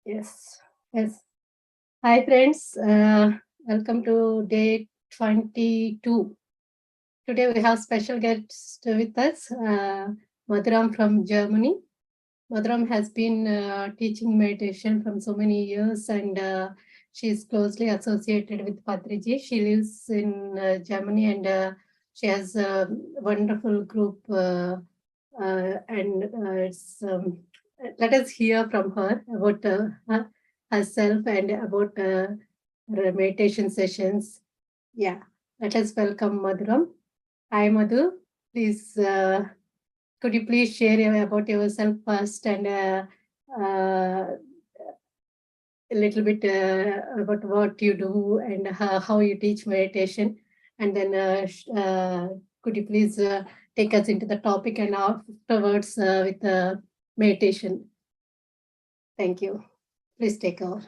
Yes, yes. Hi, friends. Welcome to day 22. Today we have special guest with us, Madhuram from Germany. Madhuram has been teaching meditation from so many years, and she is closely associated with Patriji. She lives in Germany, and she has a wonderful group. And it's Let us hear from her about herself and about her meditation sessions. Yeah, let us welcome Madhuram. Hi, Madhu. Please, could you please share about yourself first and a little bit about what you do and how you teach meditation? And then could you please take us into the topic and afterwards with the meditation? Thank you. Please take over.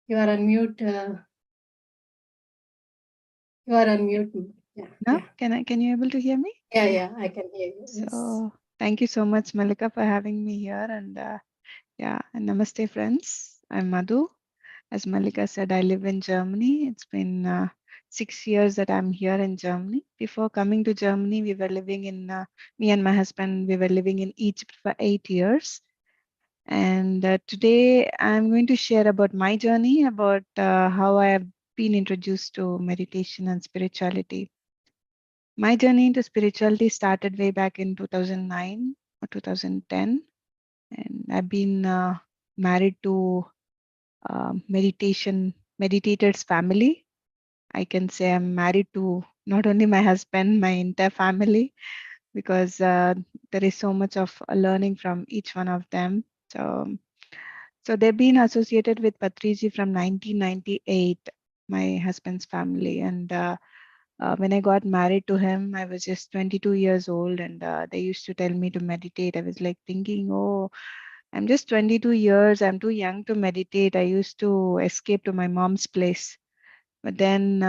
You are on mute. You are on mute. Yeah, Now, yeah, can you able to hear me? yeah. I can hear you. Yes. So thank you so much, Malika, for having me here. And and namaste, friends. I'm Madhu. As Malika said, I live in Germany. It's been 6 years that I'm here in Germany. Before coming to Germany, we were living in me and my husband. We were living in Egypt for 8 years. And today I'm going to share about my journey, about how I have been introduced to meditation and spirituality. My journey into spirituality started way back in 2009 or 2010, and I've been married to meditators family. I can say I'm married to not only my husband, my entire family, because there is so much of learning from each one of them. So they've been associated with Patriji from 1998, my husband's family, and when I got married to him, I was just 22 years old, and they used to tell me to meditate. I was like thinking, oh, I'm just 22 years, I'm too young to meditate. I used to escape to my mom's place. But then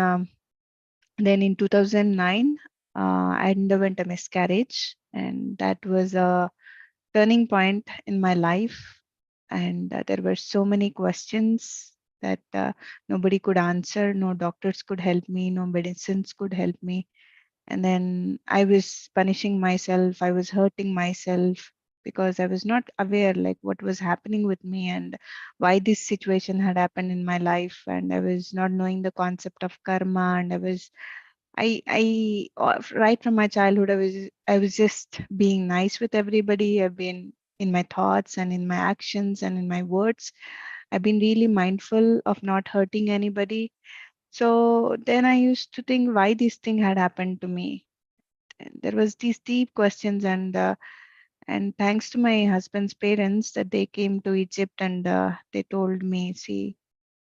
in 2009, I underwent a miscarriage, and that was a turning point in my life. And there were so many questions that nobody could answer. No doctors could help me, no medicines could help me. And then I was punishing myself, I was hurting myself, because I was not aware like what was happening with me and why this situation had happened in my life. And I was not knowing the concept of karma. And right from my childhood, I was just being nice with everybody. I've been in my thoughts and in my actions and in my words, I've been really mindful of not hurting anybody. So then I used to think why this thing had happened to me. And there was these deep questions, and thanks to my husband's parents that they came to Egypt, and they told me, see,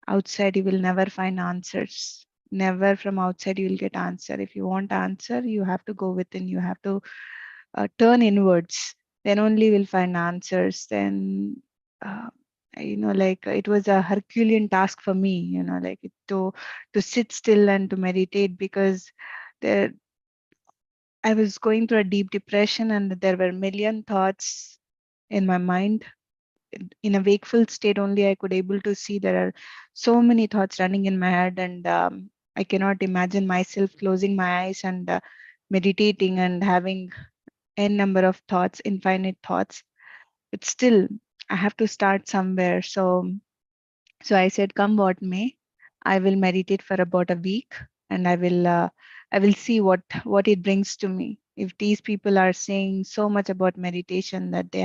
outside you will never find answers. Never from outside you will get answer. If you want answer, you have to go within. You have to turn inwards. Then only we'll find answers. Then uh, like it was a Herculean task for me. Like to sit still and to meditate, because there I was going through a deep depression, and there were a million thoughts in my mind. In a wakeful state only, I could able to see there are so many thoughts running in my head, and I cannot imagine myself closing my eyes and meditating and having n number of thoughts, infinite thoughts. But still, I have to start somewhere. So I said, come what may, I will meditate for about a week, and I will see what it brings to me. If these people are saying so much about meditation, that they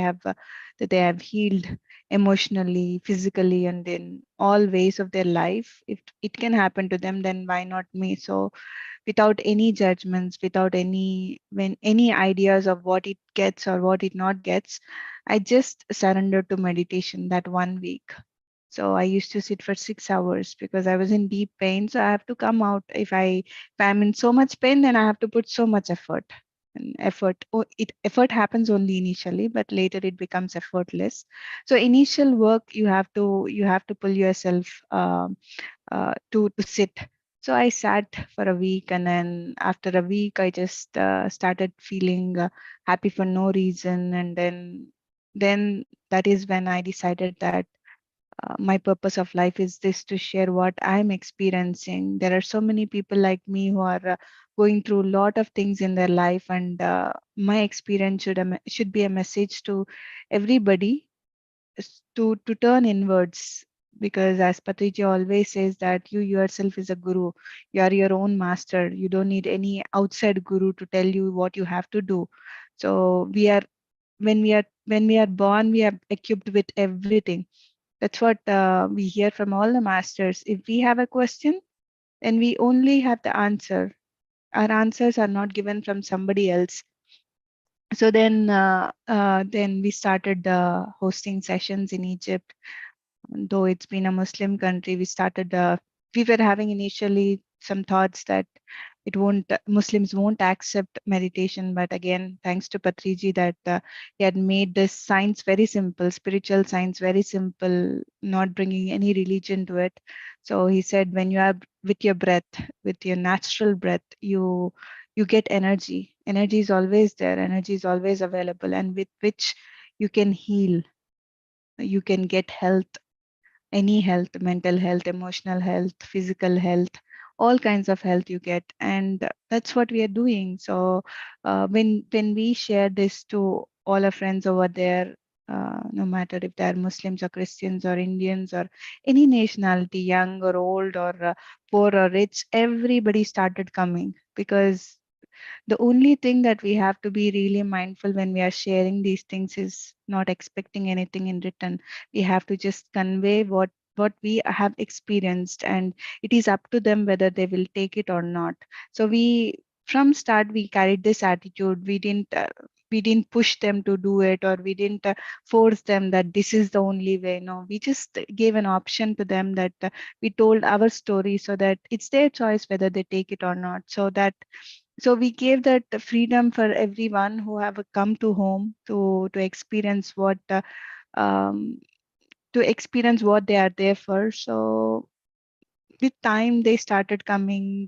have healed emotionally, physically, and in all ways of their life, if it can happen to them, then why not me? So without any judgments, without any ideas of what it gets or what it not gets, I just surrendered to meditation that one week. So I used to sit for 6 hours because I was in deep pain. So I have to come out. If I'm in so much pain, then I have to put so much effort. And effort happens only initially, but later it becomes effortless. So initial work, you have to pull yourself to sit. So I sat for a week, and then after a week, I just started feeling happy for no reason, and then then that is when I decided that my purpose of life is this, to share what I'm experiencing. There are so many people like me who are going through a lot of things in their life, and my experience should be a message to everybody, to turn inwards. Because as Patriji always says, that you yourself is a guru, you are your own master, you don't need any outside guru to tell you what you have to do. So we are, when we are born, we are equipped with everything. That's what we hear from all the masters. If we have a question, then we only have the answer. Our answers are not given from somebody else. So then we started hosting sessions in Egypt. Though it's been a Muslim country, we were having initially some thoughts that Muslims won't accept meditation. But again, thanks to Patriji, that he had made this science very simple, spiritual science very simple, not bringing any religion to it. So he said, when you are with your breath, with your natural breath, you get energy. Energy is always there. Energy is always available, and with which you can heal. You can get health, any health, mental health, emotional health, physical health, all kinds of health you get. And that's what we are doing. So when we share this to all our friends over there, no matter if they're Muslims or Christians or Indians or any nationality, young or old or poor or rich, everybody started coming. Because the only thing that we have to be really mindful when we are sharing these things is not expecting anything in return. We have to just convey what we have experienced, and it is up to them whether they will take it or not. So we, from start, we carried this attitude. We didn't push them to do it, or we didn't force them that this is the only way. No, we just gave an option to them, that we told our story, so that it's their choice whether they take it or not. So we gave that freedom for everyone who have come to home to experience um, what they are there for. So with time they started coming.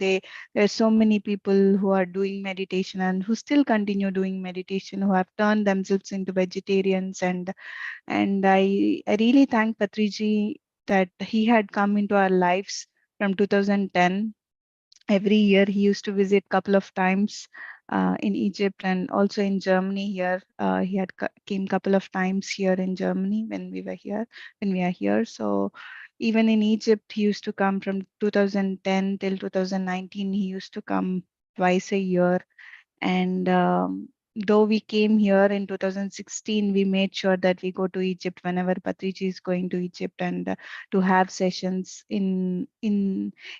There's so many people who are doing meditation and who still continue doing meditation, who have turned themselves into vegetarians. And I really thank Patriji that he had come into our lives from 2010. Every year he used to visit couple of times in Egypt and also in Germany. Here he had came couple of times here in Germany when we are here. So even in Egypt he used to come from 2010 till 2019. He used to come twice a year. And though we came here in 2016, we made sure that we go to Egypt whenever Patrici is going to Egypt, and to have sessions in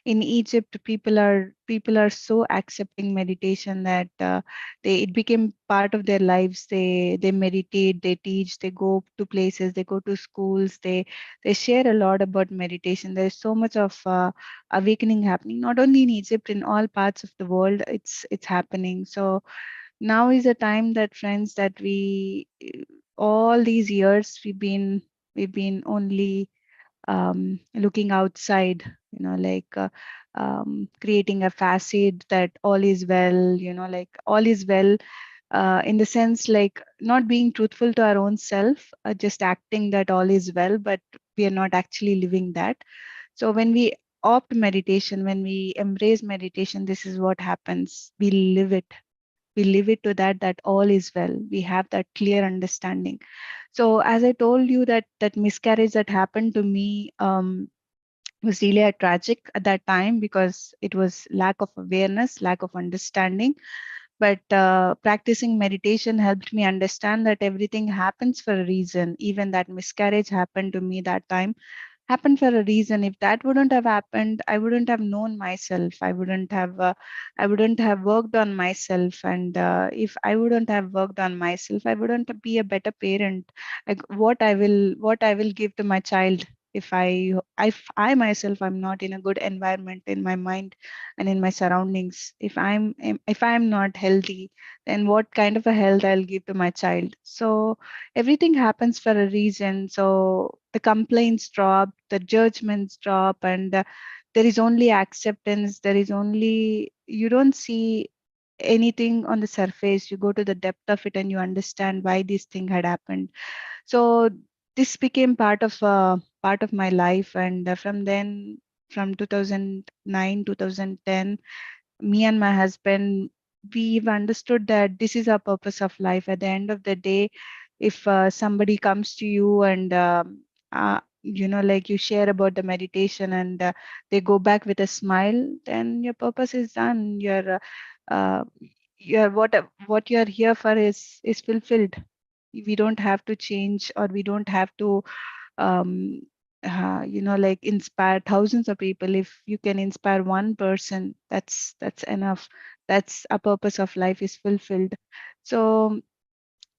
Egypt. People are so accepting meditation that it became part of their lives. They meditate, they teach, they go to places, they go to schools, they share a lot about meditation. There's so much of awakening happening, not only in Egypt, in all parts of the world. It's happening. So now is the time that, friends, that we all these years we've been only looking outside, creating a facade that all is well, like all is well, in the sense, like not being truthful to our own self, just acting that all is well, but we are not actually living that. So when we opt meditation, when we embrace meditation, this is what happens. We live it to that all is well. We have that clear understanding. So as I told you, that miscarriage that happened to me was really a tragic at that time, because it was lack of awareness, lack of understanding. But practicing meditation helped me understand that everything happens for a reason. Even that miscarriage happened to me that time, happened for a reason. If that wouldn't have happened, I wouldn't have known myself. I wouldn't have worked on myself. And if I wouldn't have worked on myself, I wouldn't be a better parent. Like what I will give to my child, if I myself, I'm not in a good environment in my mind and in my surroundings. If I'm not healthy, then what kind of a health I'll give to my child? So everything happens for a reason. So the complaints drop, the judgments drop, and there is only acceptance. There is only, you don't see anything on the surface. You go to the depth of it and you understand why this thing had happened. So this became part of my life, and from then, from 2009 2010, me and my husband, we've understood that this is our purpose of life. At the end of the day, if somebody comes to you and like you share about the meditation, and they go back with a smile, then your purpose is done. Uh, your what you're here for is fulfilled. We don't have to change, or we don't have to um, like inspire thousands of people. If you can inspire one person, that's enough. That's a purpose of life is fulfilled. So,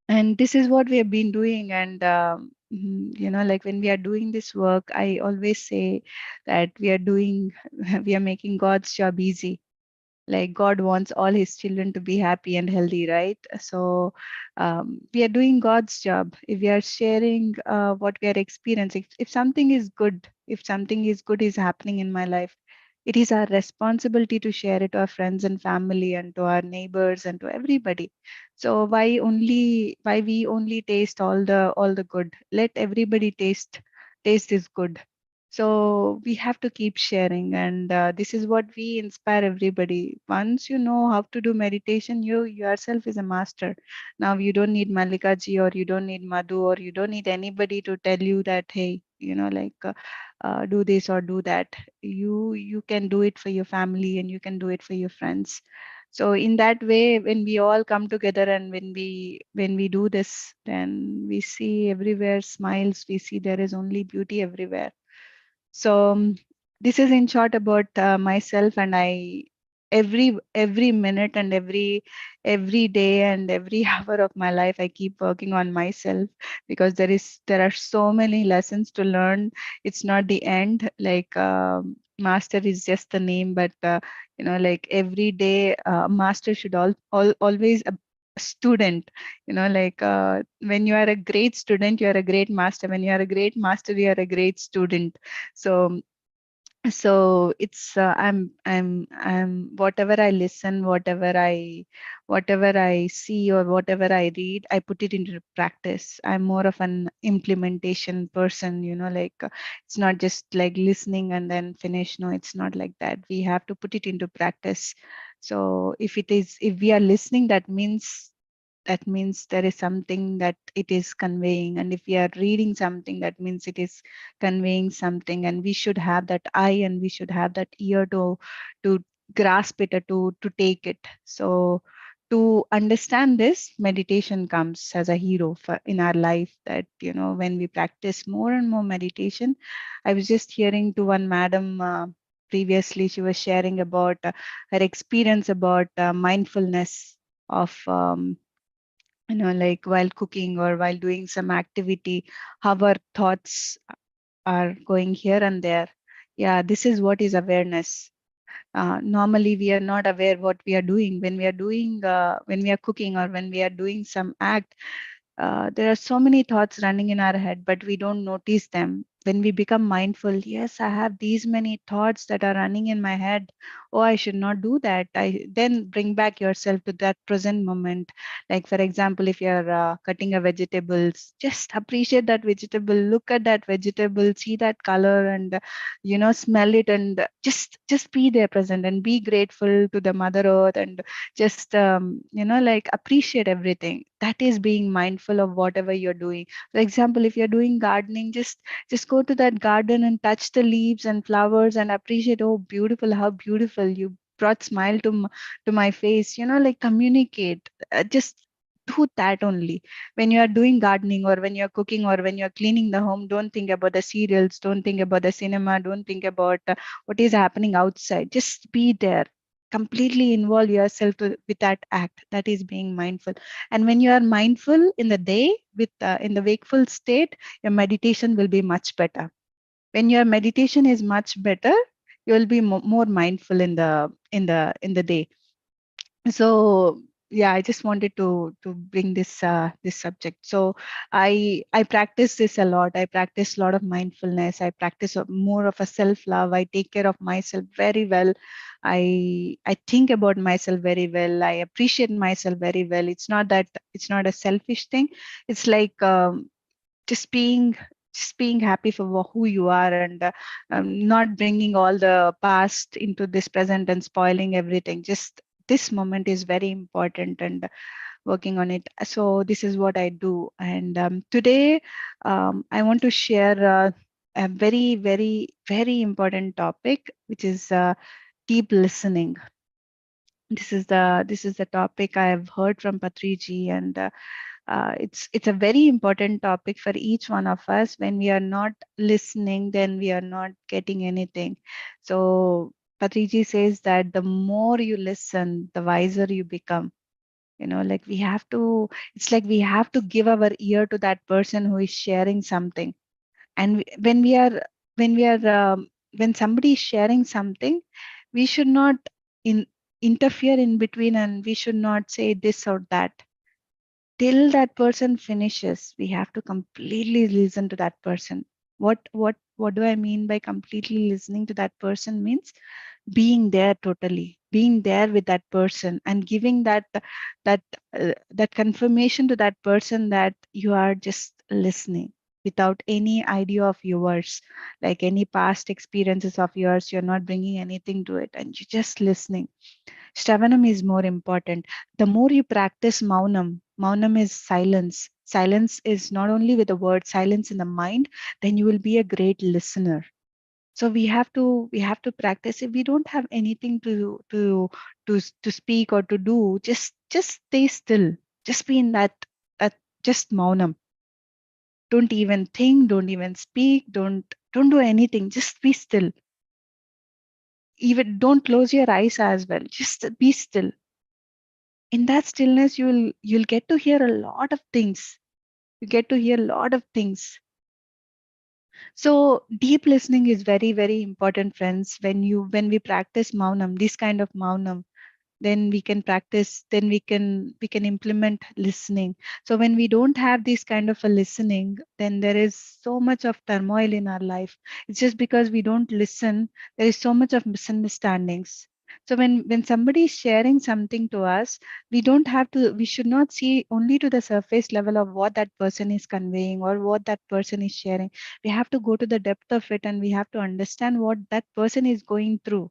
and this is what we have been doing. And like when we are doing this work, I always say that we are doing we are making God's job easy. Like God wants all his children to be happy and healthy, right? So we are doing God's job if we are sharing what we are experiencing. If something is good, if something is good is happening in my life, it is our responsibility to share it to our friends and family and to our neighbors and to everybody. So why we only taste all the good? Let everybody taste is good. So we have to keep sharing, and this is what we inspire everybody. Once you know how to do meditation, you yourself is a master. Now you don't need Malika ji, or you don't need Madhu, or you don't need anybody to tell you that, hey, do this or do that. You can do it for your family, and you can do it for your friends. So in that way, when we all come together, and when we do this, then we see everywhere smiles. We see there is only beauty everywhere. So this is in short about myself, and I every minute and every day and every hour of my life I keep working on myself, because there are so many lessons to learn. It's not the end. Like master is just the name, but like every day, master should always a student. Like when you are a great student, you are a great master. When you are a great master, you are a great student. So it's I'm whatever I listen, whatever I see, or whatever I read, I put it into practice. I'm more of an implementation person. Like it's not just like listening and then finish. No, it's not like that. We have to put it into practice. So if we are listening, that means there is something that it is conveying. And if we are reading something, that means it is conveying something, and we should have that eye, and we should have that ear to grasp it, or to take it. So to understand this, meditation comes as a hero in our life. That when we practice more and more meditation. I was just hearing to one madam previously. She was sharing about her experience about mindfulness of like while cooking or while doing some activity, how our thoughts are going here and there. Yeah, this is what is awareness. Normally we are not aware what we are doing when we are doing when we are cooking, or when we are doing some act. There are so many thoughts running in our head, but we don't notice them. When we become mindful, yes, I have these many thoughts that are running in my head. Oh, I should not do that. I then bring back yourself to that present moment. Like, for example, if you're cutting a vegetables, just appreciate that vegetable, look at that vegetable, see that color, and smell it, and just be there present, and be grateful to the mother earth, and just like appreciate everything. That is being mindful of whatever you're doing. For example, if you're doing gardening, just go to that garden and touch the leaves and flowers and appreciate. Oh, beautiful, how beautiful, you brought smile to my face. Like communicate. Just do that only. When you are doing gardening, or when you're cooking, or when you're cleaning the home, don't think about the serials, don't think about the cinema, don't think about what is happening outside. Just be there, completely involve yourself with that act. That is being mindful. And when you are mindful in the day, with in the wakeful state, your meditation will be much better. When your meditation is much better, you will be more mindful in the day. So yeah, I just wanted to bring this subject. So I practice this a lot. I practice a lot of mindfulness. I practice more of a self love. I take care of myself very well. I think about myself very well. I appreciate myself very well. It's not a selfish thing. It's like just being happy for who you are, and not bringing all the past into this present and spoiling everything. Just this moment is very important, and working on it. So this is what I do. And today I want to share a very, very, very important topic, which is deep listening. This is the topic I have heard from Patriji, and it's a very important topic for each one of us. When we are not listening, then we are not getting anything. So Patriji says that the more you listen, the wiser you become. Like we have to, it's like we have to give our ear to that person who is sharing something. And when we are when somebody is sharing something, we should not in interfere in between, and we should not say this or that. Till that person finishes, we have to completely listen to that person. What do I mean by completely listening to that person? Means being there, totally being there with that person, and giving that confirmation to that person that you are just listening without any idea of yours, like any past experiences of yours. You're not bringing anything to it, and you're just listening. Shravanam is more important. The more you practice Maunam, Maunam is silence. Silence is not only with the word, silence in the mind, then you will be a great listener. So we have to practice. If we don't have anything to speak or to do, just stay still. Just be in that just Maunam. Don't even think, don't even speak, don't do anything. Just be still. Even don't close your eyes as well. Just be still. In that stillness, you'll get to hear a lot of things. You get to hear a lot of things. So deep listening is very, very important, friends. When we practice Maunam, this kind of Maunam, then we can implement listening. So when we don't have this kind of a listening, then there is so much of turmoil in our life. It's just because we don't listen, there is so much of misunderstandings. So when somebody is sharing something to us, we should not see only to the surface level of what that person is conveying or what that person is sharing. We have to go to the depth of it, and we have to understand what that person is going through.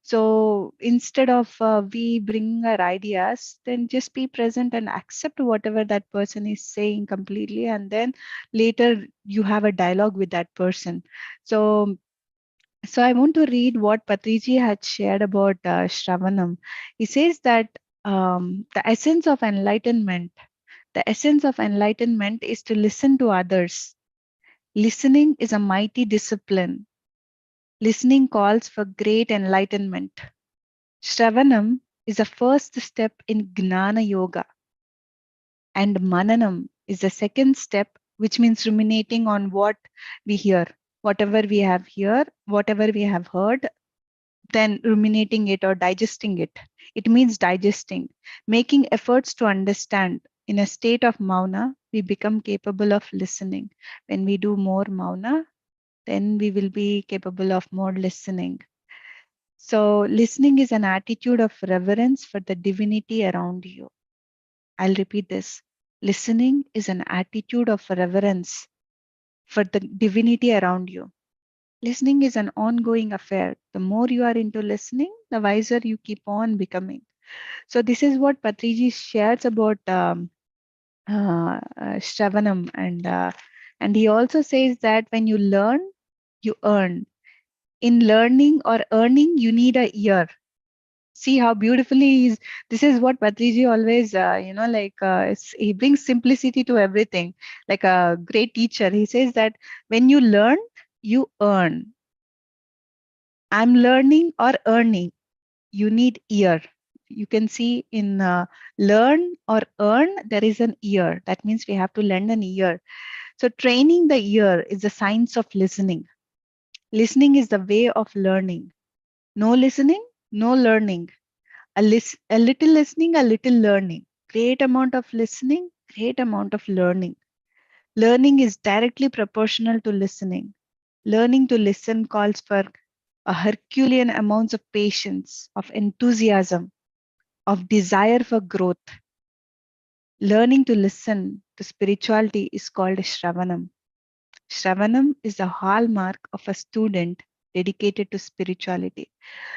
So instead of we bringing our ideas, then just be present and accept whatever that person is saying completely. And then later you have a dialogue with that person. So, so I want to read what Patriji had shared about Shravanam. He says that the essence of enlightenment is to listen to others. Listening is a mighty discipline. Listening calls for great enlightenment. Shravanam is the first step in Gnana Yoga, and Mananam is the second step, which means ruminating on what we hear. Whatever we have here, whatever we have heard, then ruminating it or digesting it. It means digesting, making efforts to understand. In a state of Mauna, we become capable of listening. When we do more Mauna, then we will be capable of more listening. So, listening is an attitude of reverence for the divinity around you. I'll repeat this. Listening is an attitude of reverence for the divinity around you. Listening is an ongoing affair. The more you are into listening, the wiser you keep on becoming. So, this is what Patriji shares about Shravanam, and he also says that when you learn, you earn. In learning or earning, you need a ear. See how beautifully is. This is what Patriji always, he brings simplicity to everything. Like a great teacher, he says that when you learn, you earn. I'm learning or earning. You need ear. You can see in learn or earn, there is an ear. That means we have to lend an ear. So training the ear is the science of listening. Listening is the way of learning. No listening, no learning. a little listening, a little learning. Great amount of listening, great amount of learning. Learning is directly proportional to listening. Learning to listen calls for a Herculean amounts of patience, of enthusiasm, of desire for growth. Learning to listen to spirituality is called Shravanam. Shravanam is the hallmark of a student dedicated to spirituality.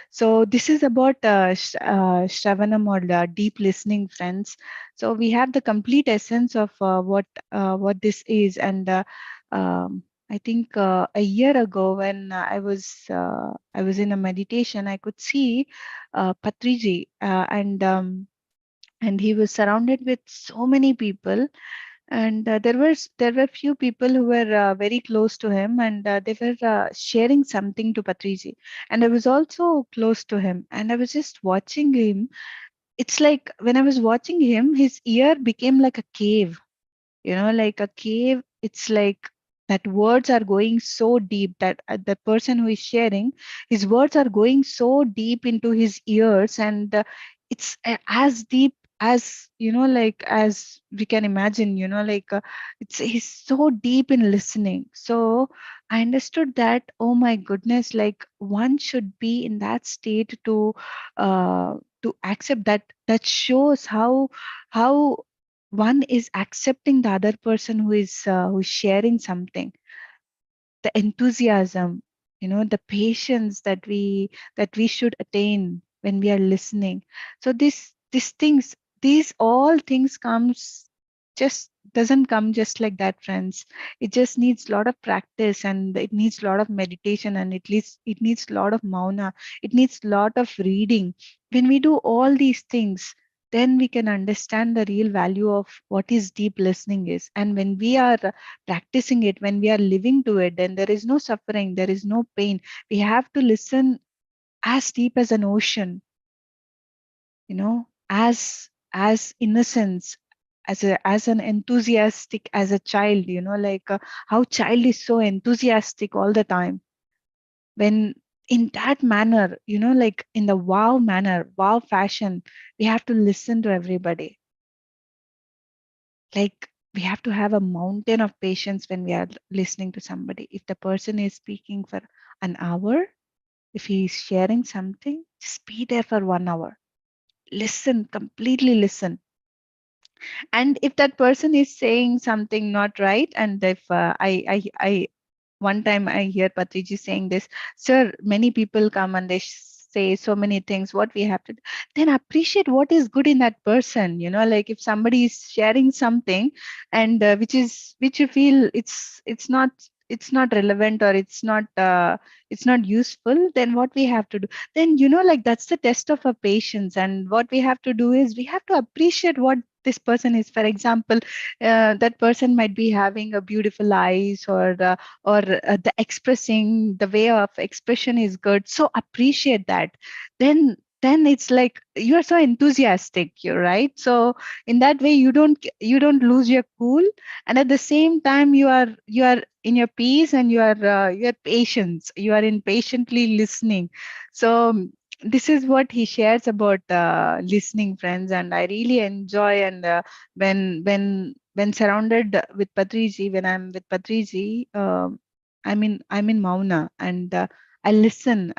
So this is about Shravanam, or deep listening, friends. So we have the complete essence of what this is. And I think a year ago, when I was in a meditation, I could see Patriji, and he was surrounded with so many people, and there were few people who were very close to him, and they were sharing something to Patriji, and I was also close to him, and I was just watching him. It's like when I was watching him, his ear became like a cave, like a cave. It's like that words are going so deep, that the person who is sharing, his words are going so deep into his ears, and it's as deep as, like as we can imagine, it's he's so deep in listening. So I understood that, oh my goodness, like one should be in that state to accept that. That shows how one is accepting the other person who is sharing something. The enthusiasm, the patience that we should attain when we are listening. So these things, these all things comes, just doesn't come just like that, friends. It just needs a lot of practice, and it needs a lot of meditation, and it needs a lot of mauna. It needs a lot of reading. When we do all these things, then we can understand the real value of what is deep listening is. And when we are practicing it, when we are living to it, then there is no suffering, there is no pain. We have to listen as deep as an ocean, as innocence, as an enthusiastic as a child, like how child is so enthusiastic all the time. When in that manner, like in the wow manner, wow fashion, we have to listen to everybody. Like we have to have a mountain of patience when we are listening to somebody. If the person is speaking for an hour, if he is sharing something, just be there for 1 hour. Listen, completely listen. And if that person is saying something not right, and if I one time I hear Patriji saying this, sir, many people come and they say so many things, what we have to do, then appreciate what is good in that person. Like if somebody is sharing something, and which you feel it's not relevant, or it's not useful, then what we have to do, then like that's the test of our patience. And what we have to do is we have to appreciate what this person is. For example, that person might be having a beautiful eyes, or the expressing, the way of expression is good, so appreciate that. Then it's like you are so enthusiastic, you're right. So in that way, you don't lose your cool, and at the same time you are in your peace, and you are patience, you are in patiently listening. So this is what he shares about listening, friends, and I really enjoy. And when surrounded with Patriji, when I'm with Patriji, I'm in Mauna, and I listen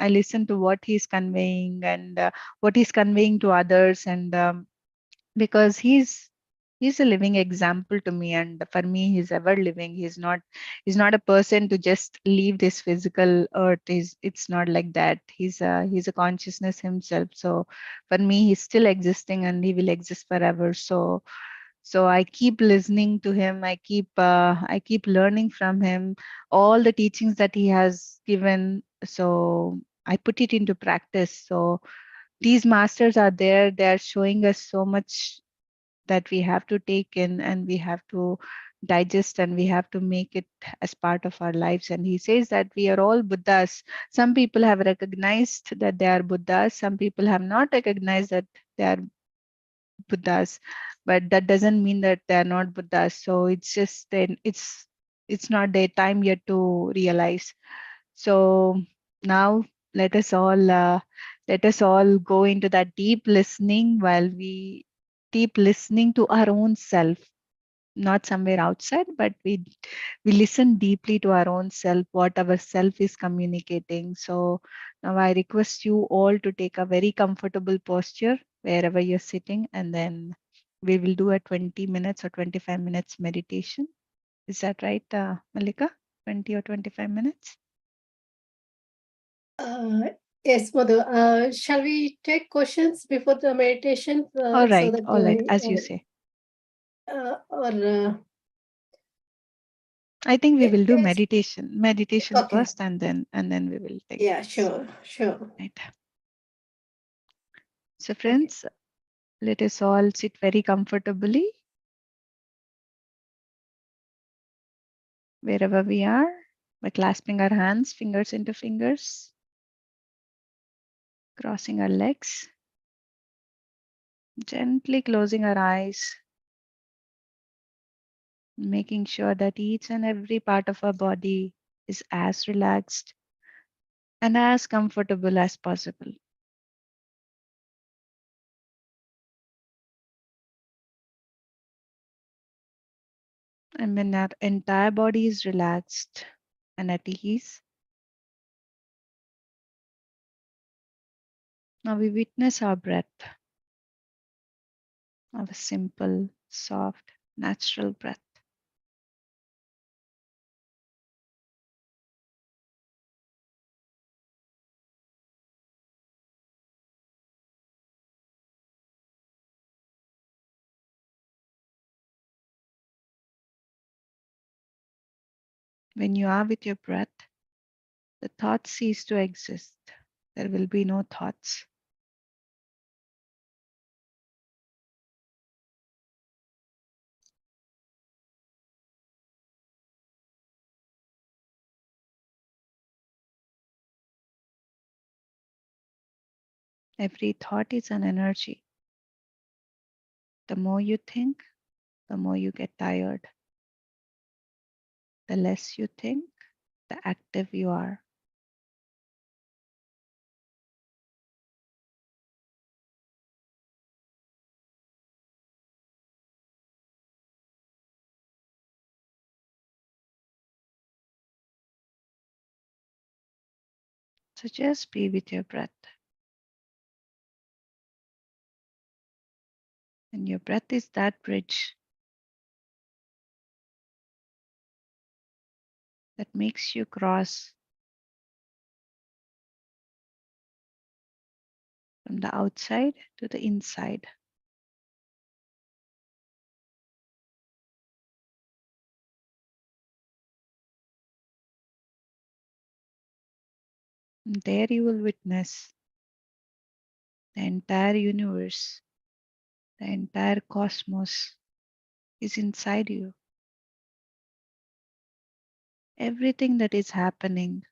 to what he's conveying, and what he's conveying to others. And because he's a living example to me, and for me he's ever living. He's not a person to just leave this physical earth. It's not like that. He's a consciousness himself. So for me he's still existing, and he will exist forever. So I keep listening to him. I keep learning from him all the teachings that he has given. So I put it into practice. So these masters are there. They are showing us so much that we have to take in, and we have to digest, and we have to make it as part of our lives. And he says that we are all Buddhas. Some people have recognized that they are Buddhas. Some people have not recognized that they are Buddhas, but that doesn't mean that they are not Buddhas. So it's just then it's not their time yet to realize. So now let us all Let us all go into that deep listening while we deep listening to our own self, not somewhere outside, but we listen deeply to our own self, what our self is communicating. So now I request you all to take a very comfortable posture wherever you're sitting, and then we will do a 20 minutes or 25 minutes meditation. Is that right, Malika? 20 or 25 minutes? Yes, Madhu. Shall we take questions before the meditation so that All right, as you say. or I think we will do yes. meditation Okay. first, and then we will take Yeah, this. sure. Right. So Okay. friends, let us all sit very comfortably wherever we are by clasping our hands, fingers into fingers, crossing our legs, gently closing our eyes, making sure that each and every part of our body is as relaxed and as comfortable as possible. And when our entire body is relaxed and at ease, now we witness our breath, our simple, soft, natural breath. When you are with your breath, the thoughts cease to exist. There will be no thoughts. Every thought is an energy. The more you think, the more you get tired. The less you think, the active you are. So just be with your breath. And your breath is that bridge that makes you cross from the outside to the inside. And there you will witness the entire universe, the entire cosmos is inside you. Everything that is happening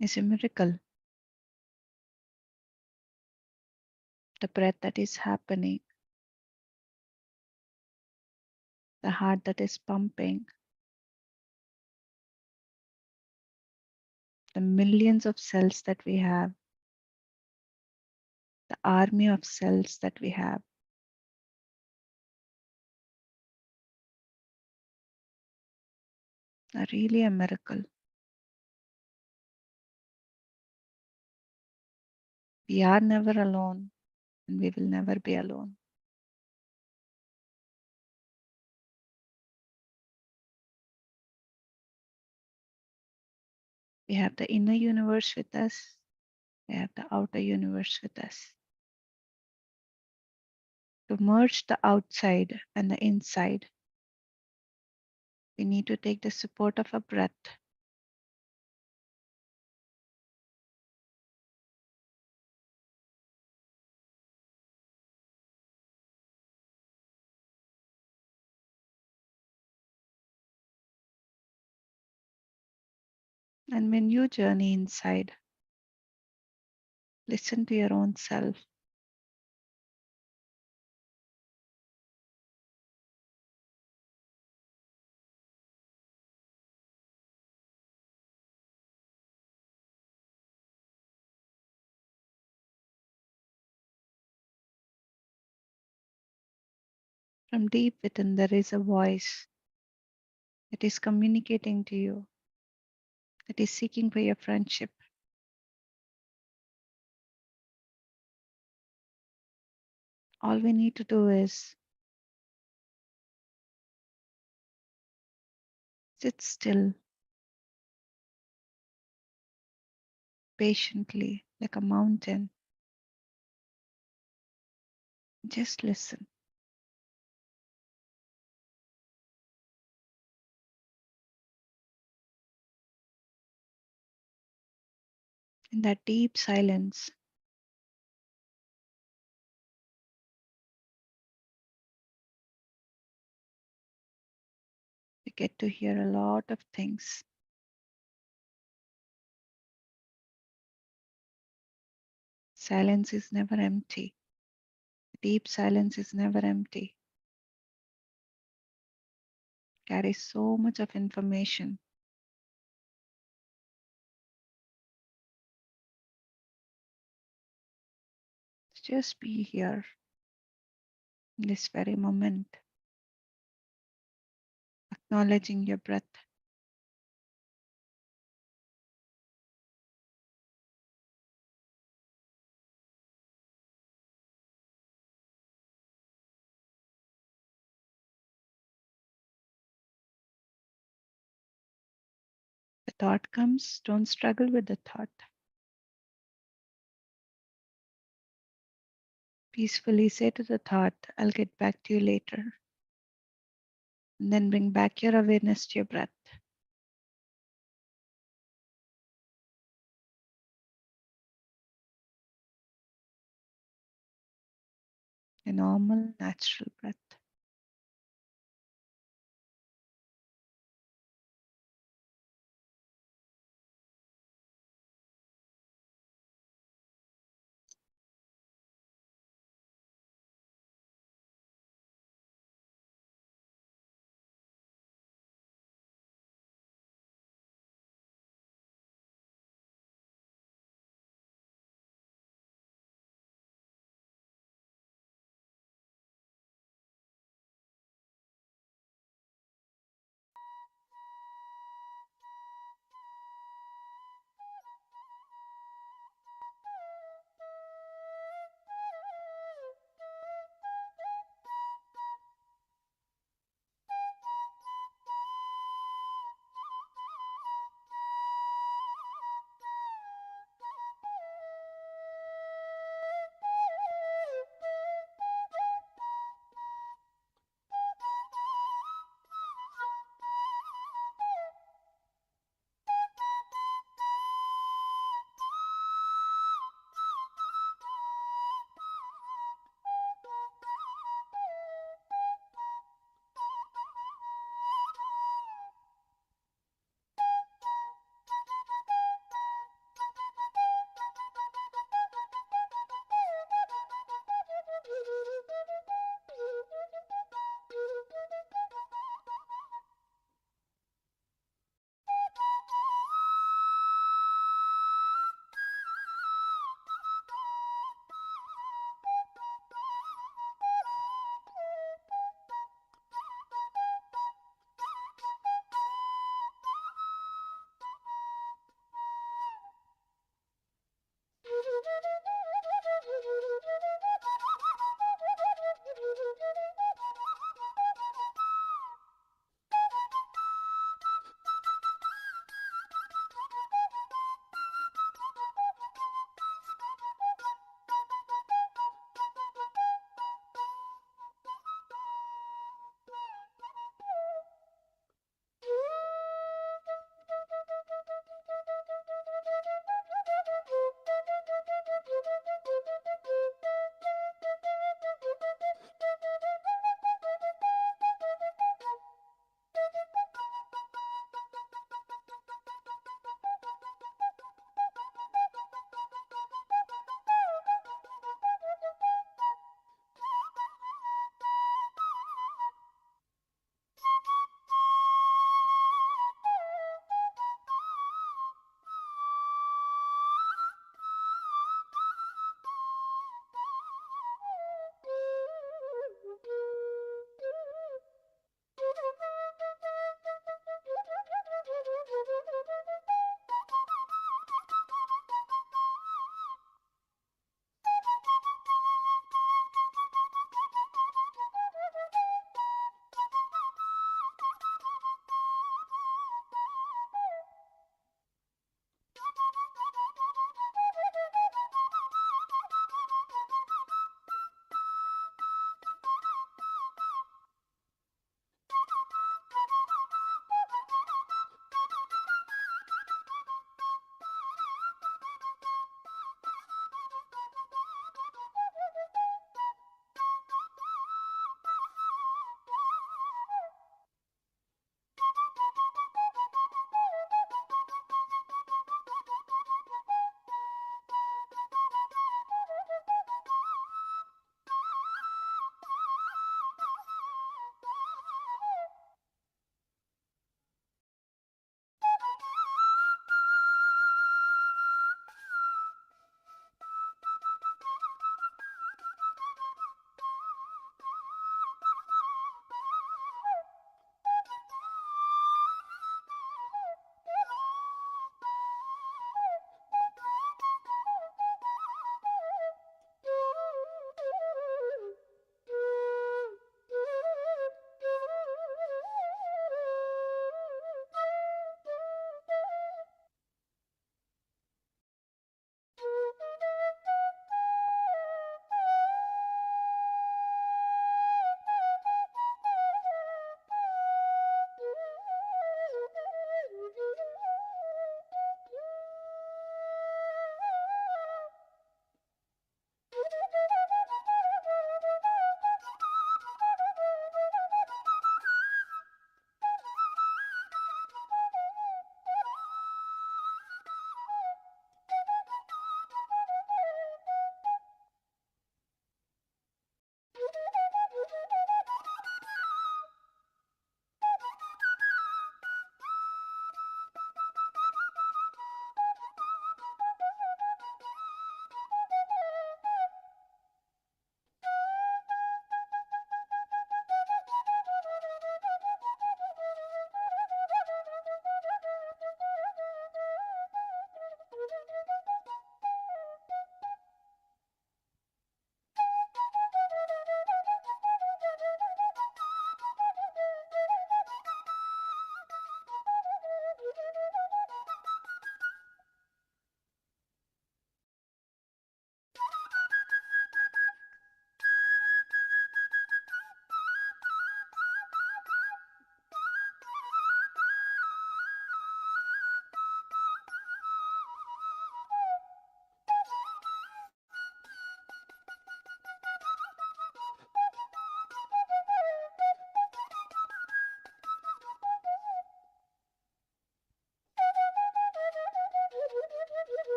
is a miracle. The breath that is happening, the heart that is pumping, the millions of cells that we have, the army of cells that we have, are really a miracle. We are never alone, and we will never be alone. We have the inner universe with us, we have the outer universe with us. To merge the outside and the inside, we need to take the support of a breath. And when you journey inside, listen to your own self. From deep within, there is a voice that is communicating to you, that is seeking for your friendship. All we need to do is sit still, patiently, like a mountain. Just listen. In that deep silence, you get to hear a lot of things. Silence is never empty. Deep silence is never empty. Carries so much of information. Just be here in this very moment, acknowledging your breath. The thought comes, don't struggle with the thought. Peacefully say to the thought, I'll get back to you later. And then bring back your awareness to your breath. A normal, natural breath.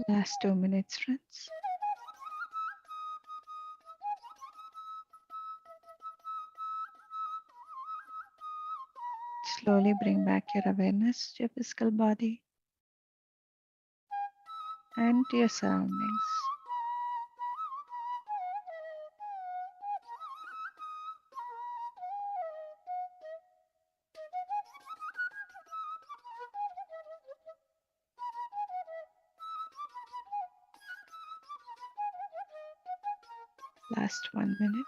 Last 2 minutes, friends. Slowly bring back your awareness to your physical body and to your surroundings. Last 1 minute.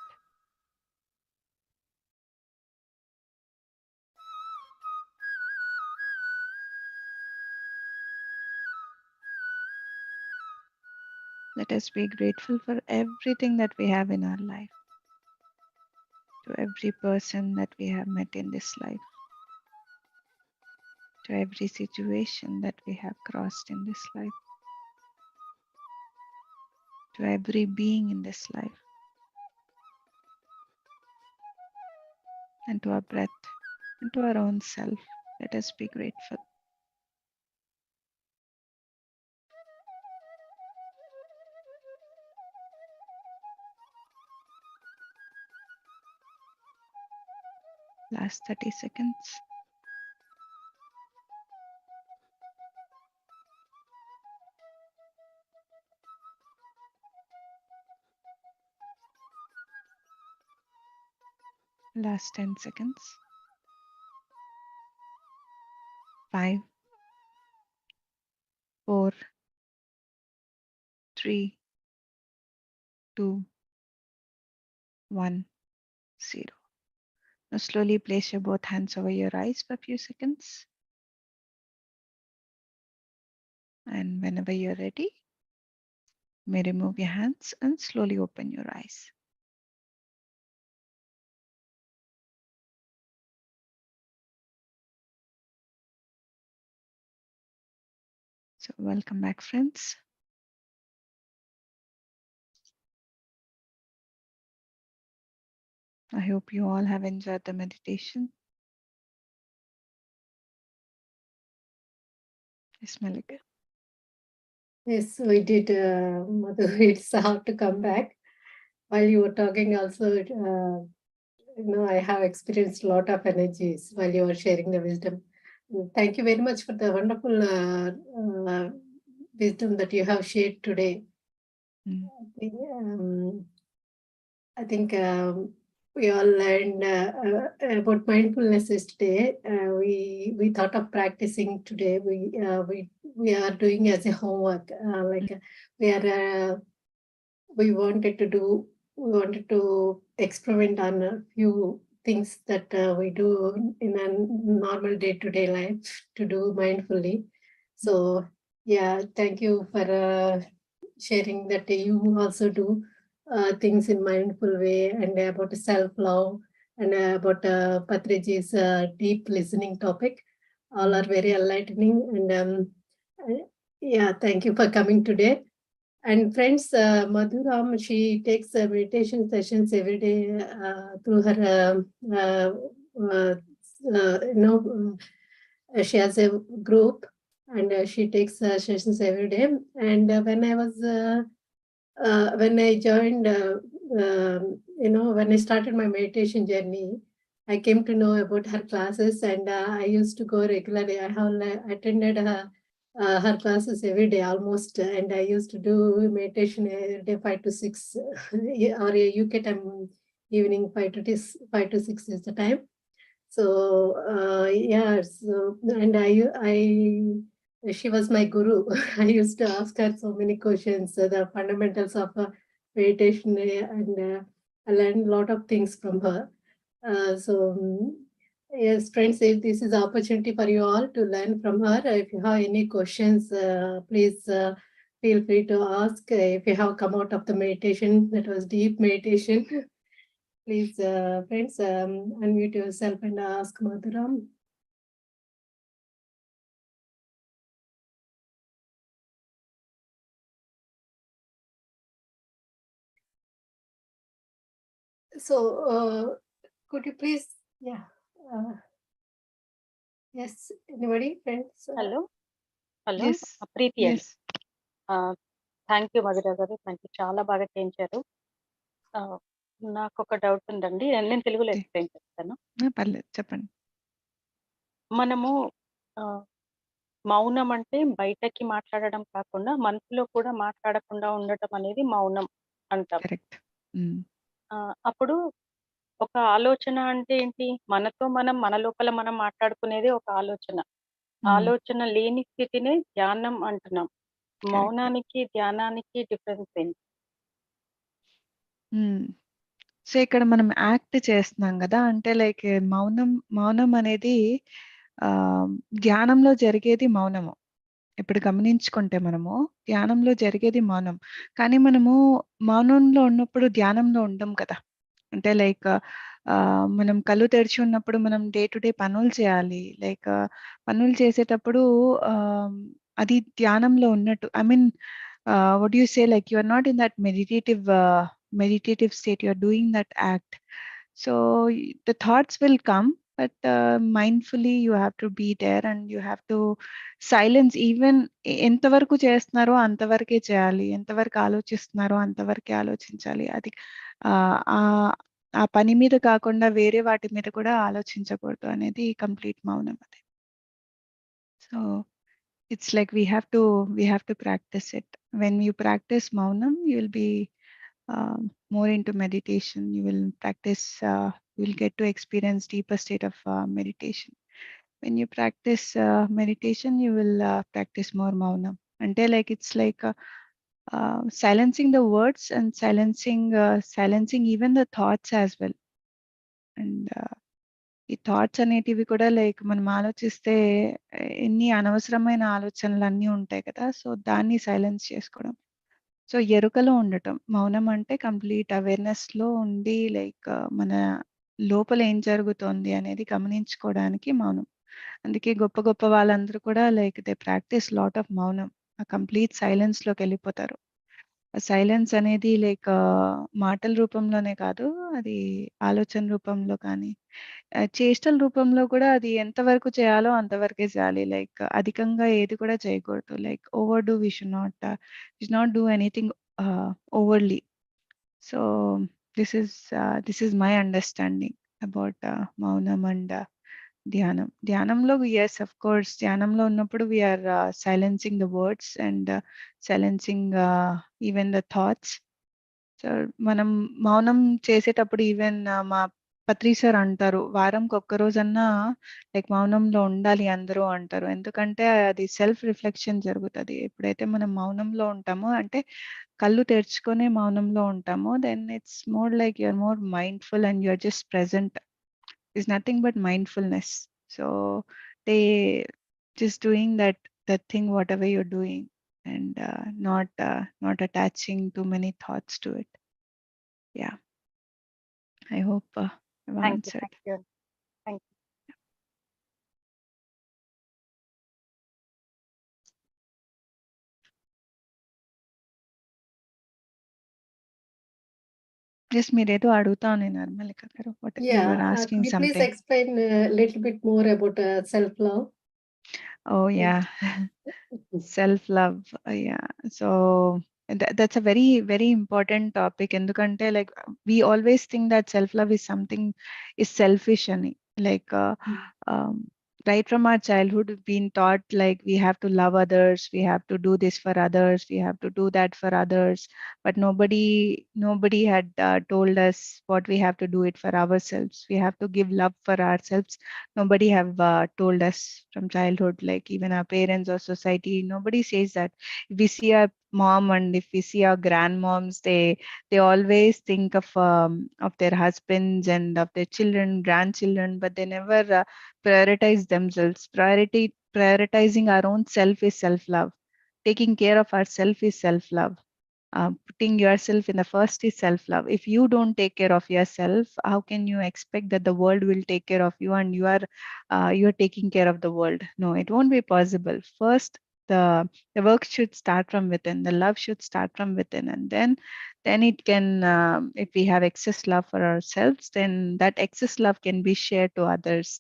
Let us be grateful for everything that we have in our life, to every person that we have met in this life, to every situation that we have crossed in this life, to every being in this life, and to our breath and to our own self. Let us be grateful. Last 30 seconds. Last 10 seconds. 5, 4, 3, 2, 1, 0. Now slowly place your both hands over your eyes for a few seconds. And whenever you're ready, you may remove your hands and slowly open your eyes. So welcome back, friends. I hope you all have enjoyed the meditation. Yes, Malika. Yes, we did, Madhu. It's hard to come back. While you were talking, also, I have experienced a lot of energies while you were sharing the wisdom. Thank you very much for the wonderful wisdom that you have shared today. Mm. I think we all learned about mindfulness yesterday. We thought of practicing today. We are doing as a homework. We are we wanted to experiment on a few things that we do in a normal day-to-day life to do mindfully. So yeah, thank you for sharing that you also do things in mindful way and about self-love and about Patriji's deep listening topic. All are very enlightening and yeah, thank you for coming today. And friends, Madhuram, she takes meditation sessions every day through her, she has a group and she takes sessions every day. And when I joined, when I started my meditation journey, I came to know about her classes and I used to go regularly. I have attended her classes every day almost, and I used to do meditation every day 5 to 6, or a UK time evening 5 to 6 is the time. So yeah, so and she was my guru. I used to ask her so many questions, the fundamentals of meditation, and I learned a lot of things from her. Yes, friends, if this is opportunity for you all to learn from her, if you have any questions, please feel free to ask. If you have come out of the meditation, that was deep meditation, please, friends, unmute yourself and ask Madhuram. So, could you please, yeah, yes, anybody, friends? Hello, hello, Yes. Preeti. Yes. Thank you Madhura garu. Thank you. చాలా బాగా చేయించారు. నాకొక doubt ఉందండి. నేను తెలుగులో explain చేస్తాను. పర్లేదు చెప్పండి. మనము మౌనం అంటే బయటకి మాట్లాడడం కాకుండా, మనసులో కూడా మాట్లాడకుండా ఉండటం అనేది మౌనం అంటాం. కరెక్ట్. అప్పుడు ఒక ఆలోచన అంటే ఏంటి? మనతో మనం, మన లోపల మనం మాట్లాడుకునేదే ఒక ఆలోచన. ఆలోచన లేని స్థితినే ధ్యానం అంటున్నాం. కరెక్ట్. మౌనానికి, ధ్యానానికి డిఫరెన్స్ ఏంటి? సో ఇక్కడ మనం యాక్ట్ చేస్తున్నాం కదా, అంటే లైక్ మౌనం అనేది ధ్యానంలో జరిగేది మౌనము. ఇప్పుడు గమనించుకుంటే మనము ధ్యానంలో జరిగేది మౌనం, కానీ మనము మౌనంలో ఉన్నప్పుడు ధ్యానంలో ఉండం కదా. అంటే లైక్ మనం కళ్ళు తెరిచి ఉన్నప్పుడు మనం డే టు డే పనులు చేయాలి. లైక్ పనులు చేసేటప్పుడు అది ధ్యానంలో ఉన్నట్టు. I mean what do you say, like you are not in that meditative state, you are doing that act. So the thoughts will come, but mindfully you have to be there and you have to silence. even ఎంతవరకు చేస్తున్నారో అంతవరకే చేయాలి, ఎంతవరకు ఆలోచిస్తున్నారో అంతవరకే ఆలోచించాలి. అది ఆ ఆ పని మీద కాకుండా వేరే వాటి మీద కూడా ఆలోచించకూడదు అనేది కంప్లీట్ మౌనం. అది so it's like we have to practice it. When you practice maunam, you will be more into meditation. You will practice, you will get to experience deeper state of meditation. When you practice meditation, you will practice more maunam. Ante like it's like silencing the words and silencing even the thoughts as well. And ఈ thoughts అనేటివి కూడా like మనం ఆలోచిస్తే ఎన్ని అనవసరమైన ఆలోచనలు అన్నీ ఉంటాయి కదా. సో దాన్ని సైలెన్స్ చేసుకోవడం. సో ఎరుకలో ఉండటం. మౌనం అంటే కంప్లీట్ అవేర్నెస్లో ఉండి లైక్ మన లోపల ఏం జరుగుతోంది అనేది గమనించుకోవడానికి మౌనం. అందుకే గొప్ప గొప్ప వాళ్ళందరూ కూడా like they practice lot of మౌనం. ఆ కంప్లీట్ సైలెన్స్లోకి వెళ్ళిపోతారు. సైలెన్స్ అనేది లైక్ మాటల రూపంలోనే కాదు, అది ఆలోచన రూపంలో కానీ చేష్టల రూపంలో కూడా అది ఎంతవరకు చేయాలో అంతవరకే చేయాలి. లైక్ అధికంగా ఏది కూడా చేయకూడదు. Like over do we should not do anything overly. So this is my understanding about మౌనం అండ్ ధ్యానం. ధ్యానంలో ఎస్ అఫ్ కోర్స్, ధ్యానంలో ఉన్నప్పుడు we're silencing the words and silencing even the thoughts. So మనం మౌనం చేసేటప్పుడు ఈవెన్ మా పత్రి సార్ అంటారు, వారంకి ఒక్క రోజన్నా లైక్ మౌనంలో ఉండాలి అందరూ అంటారు. ఎందుకంటే అది సెల్ఫ్ రిఫ్లెక్షన్ జరుగుతుంది. ఎప్పుడైతే మనం మౌనంలో ఉంటామో, అంటే కళ్ళు తెరుచుకొని మౌనంలో ఉంటామో, then it's more like you're more mindful and you're just present. is nothing but mindfulness. So they just doing that thing whatever you're doing, and not attaching too many thoughts to it. Yeah, I hope I've answered. Thank you. Thank you. Just మీరేదో అడుగుతా ఉన్నారు మల్లిక గారు. What you were asking could you please something. explain a little bit more about self-love? Oh yeah. Self-love. Yeah. So that's a very, very important topic. ఎందుకంటే like we always think that self-love is something is selfish అని. Like um, right from our childhood we've been taught like we have to love others, we have to do this for others, we have to do that for others, but nobody had told us what we have to do it for ourselves. We have to give love for ourselves. Nobody have told us from childhood, like even our parents or society, nobody says that. If we see our mom and if we see our grandmoms, they always think of their husbands and of their children, grandchildren, but they never prioritize themselves. Prioritizing our own self is self-love. Taking care of ourself is self-love. Putting yourself in the first is self-love. If you don't take care of yourself, how can you expect that the world will take care of you and you are taking care of the world? No, it won't be possible. First, the work should start from within. The love should start from within, and then it can. If we have excess love for ourselves, then that excess love can be shared to others.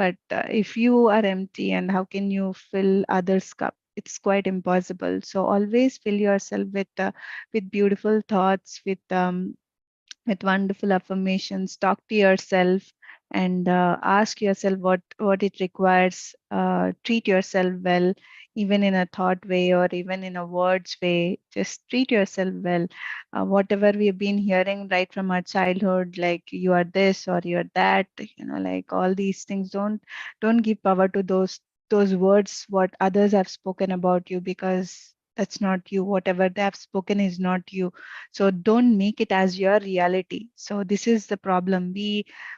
But if you are empty, and how can you fill others' cup? it's quite impossible. So always fill yourself with beautiful thoughts, with wonderful affirmations. Talk to yourself and ask yourself what it requires. Treat yourself well, even in a thought way or even in a words way. Just treat yourself well. Whatever we've been hearing right from our childhood, like you are this or you are that, like all these things, don't give power to those words what others have spoken about you, because that's not you. Whatever they have spoken is not you. So don't make it as your reality. So this is the problem.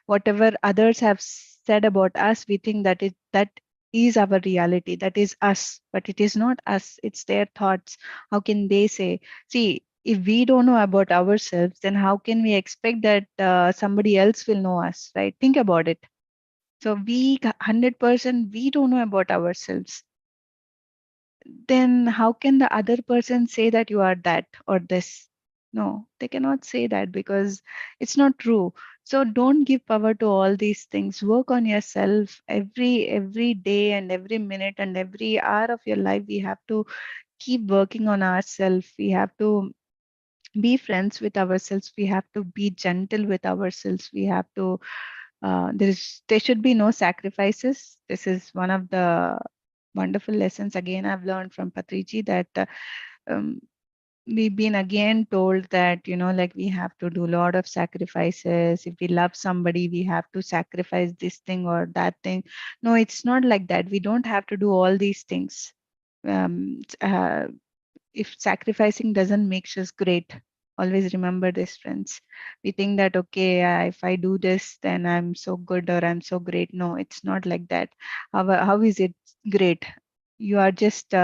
Whatever others have said about us, we think that is our reality, that is us, but it is not us, it's their thoughts. How can they say? See, if we don't know about ourselves, then how can we expect that somebody else will know us, right? Think about it. So we 100% we don't know about ourselves, then how can the other person say that you are that or this? No, they cannot say that because it's not true. So don't give power to all these things. Work on yourself every day and every minute and every hour of your life. We have to keep working on ourselves. We have to be friends with ourselves. We have to be gentle with ourselves. We have to there should be no sacrifices. This is one of the wonderful lessons again I've learned from Patriji, that um, we've been again told that like we have to do a lot of sacrifices. If we love somebody, we have to sacrifice this thing or that thing. No, it's not like that. We don't have to do all these things. um, if sacrificing doesn't make us great, always remember this, friends. We think that, okay, if I do this, then I'm so good or I'm so great. No, it's not like that. How is it great? You are just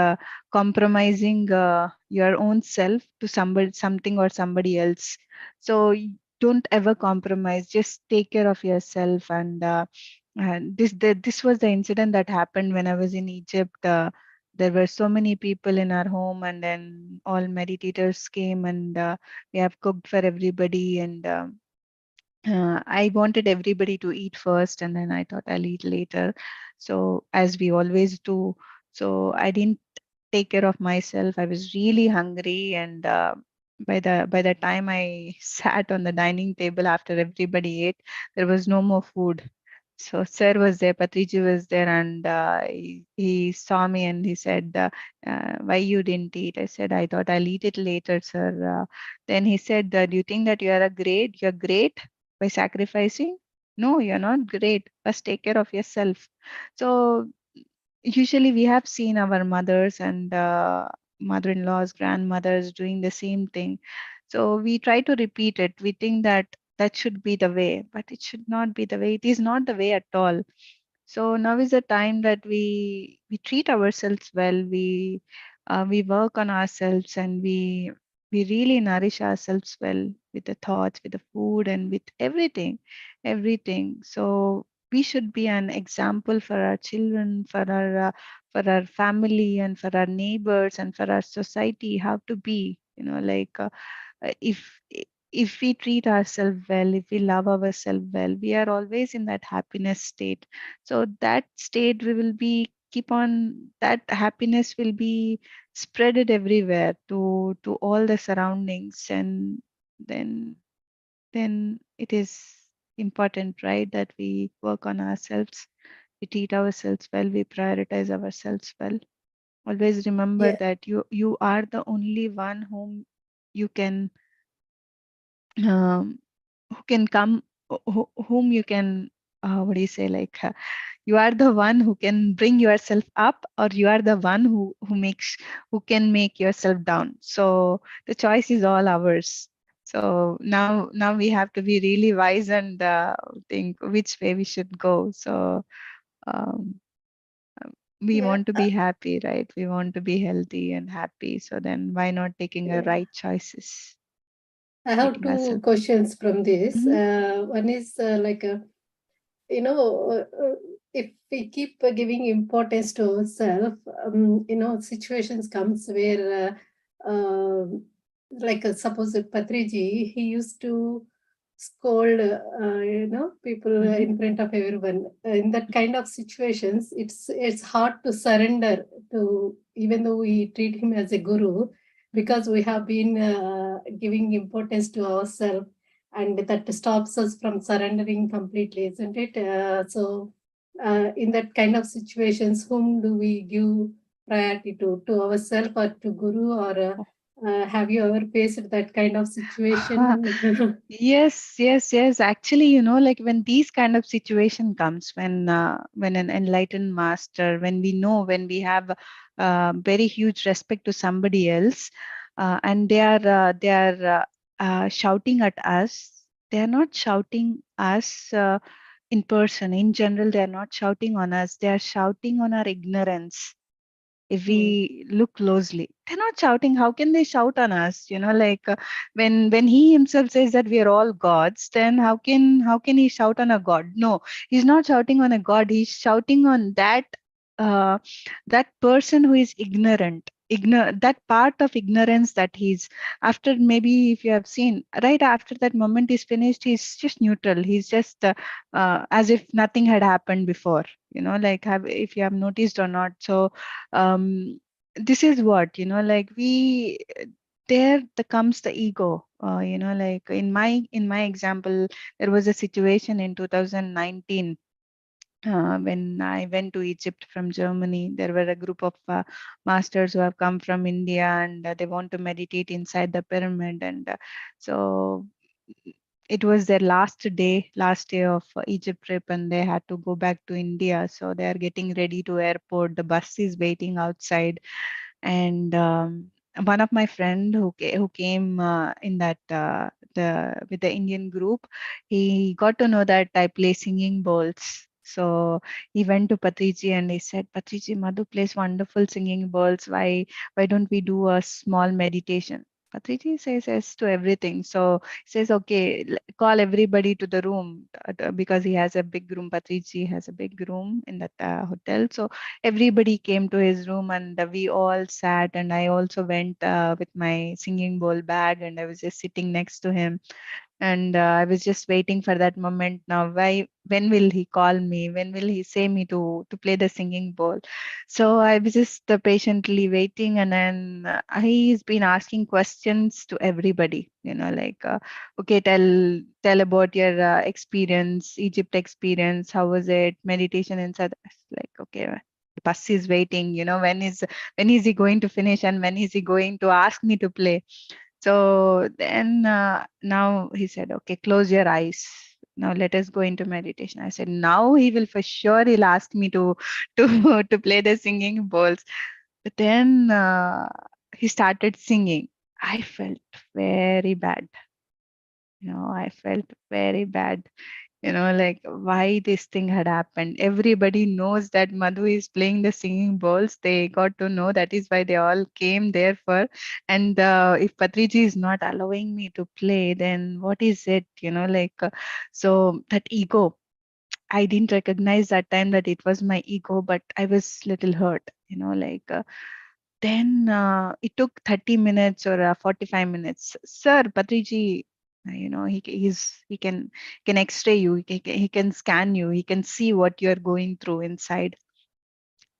compromising your own self to something or somebody else. So don't ever compromise. Just take care of yourself. And this was the incident that happened when I was in Egypt. There were so many people in our home, and then all meditators came, and we have cooked for everybody. And I wanted everybody to eat first, and then I thought I'll eat later. So as we always do. So I didn't take care of myself. I was really hungry, and by the time I sat on the dining table after everybody ate, there was no more food. So sir was there, Patriji was there, and he saw me and he said, "Why you didn't eat?" I said, "I thought I'll eat it later, sir." Then he said, "Do you think that you're great by sacrificing? No, you're not great. First, take care of yourself." So usually we have seen our mothers and mother-in-laws, grandmothers doing the same thing. So we try to repeat it. We think that that should be the way, but it should not be the way. It is not the way at all. So now is the time that we treat ourselves well. We work on ourselves, and we really nourish ourselves well with the thoughts, with the food, and with everything. So we should be an example for our children, for our family, and for our neighbors, and for our society. How to be, like if if we treat ourselves well, if we love ourselves well, we are always in that happiness state. So that state we will be keep on, that happiness will be spreaded everywhere to all the surroundings. And then then it is important, right, that we work on ourselves, we treat ourselves well, we prioritize ourselves well. Always remember Yeah, that you are the only one whom you can um, who can come whom you can what do you say, like you are the one who can bring yourself up, or you are the one who can make yourself down. So the choice is all ours. So now we have to be really wise and think which way we should go. So um, we yeah. want to be happy, right? We want to be healthy and happy. So then why not taking a Yeah. right choices, I have making two ourselves. questions from this. Mhm. One is you know, if we keep giving importance to ourselves, situations comes where, suppose Patriji, he used to scold, people in front of everyone. In that kind of situations, it's hard to surrender to, even though we treat him as a guru, because we have been giving importance to ourselves, and that stops us from surrendering completely, isn't it? In that kind of situations, whom do we give priority to ourselves or to guru, or have you ever faced that kind of situation? Yes. Actually, like when these kind of situation comes, when an enlightened master, when we have very huge respect to somebody else, and they are shouting at us. They are not shouting us in person. In general, they are not shouting on us. They are shouting on our ignorance. If we look closely, they're not shouting. How can they shout on us? Like when he himself says that we are all gods, then how can he shout on a god? No, he's not shouting on a god. He's shouting on uh, that person who is ignorant. That part of ignorance that he's after. Maybe if you have seen, right after that moment is finished, he's just neutral. He's just as if nothing had happened before. Like if you have noticed or not. So this is what, like comes the ego. Like in my example, there was a situation in 2019 when I went to Egypt from Germany. There were a group of masters who have come from India, and they want to meditate inside the pyramid. And so it was their last day of Egypt trip, and they had to go back to India. So they are getting ready to airport. The bus is waiting outside, and one of my friend who came in that the with the Indian group, he got to know that I play singing bowls. So he went to Patriji and he said, Patriji, Madhu plays wonderful singing bowls. Why don't we do a small meditation? Patriji says yes to everything. So he says, okay, call everybody to the room because he has a big room. Patriji has a big room in that hotel. So everybody came to his room, and we all sat, and I also went with my singing bowl bag, and I was just sitting next to him, and I was just waiting for that moment. Now when will he call me? When will he say me to play the singing bowl? So I was just patiently waiting, and then he's been asking questions to everybody, like okay, tell about your experience, Egypt experience. How was it? Meditation inside. Like, okay, the bus is waiting. When is he going to finish, and when is he going to ask me to play? So then now he said, okay, close your eyes. Now let us go into meditation. I said, now he will for sure he'll ask me to to play the singing bowls. But then he started singing. I felt very bad. I felt very bad. Like why this thing had happened. Everybody knows that Madhu is playing the singing bowls. They got to know, that is why they all came there for. And if Patriji is not allowing me to play, then what is it? Like so that ego. I didn't recognize that time that it was my ego, but I was little hurt. Like then it took 30 minutes or 45 minutes. Sir, Patriji, he can X-ray you, he can scan you, he can see what you're going through inside.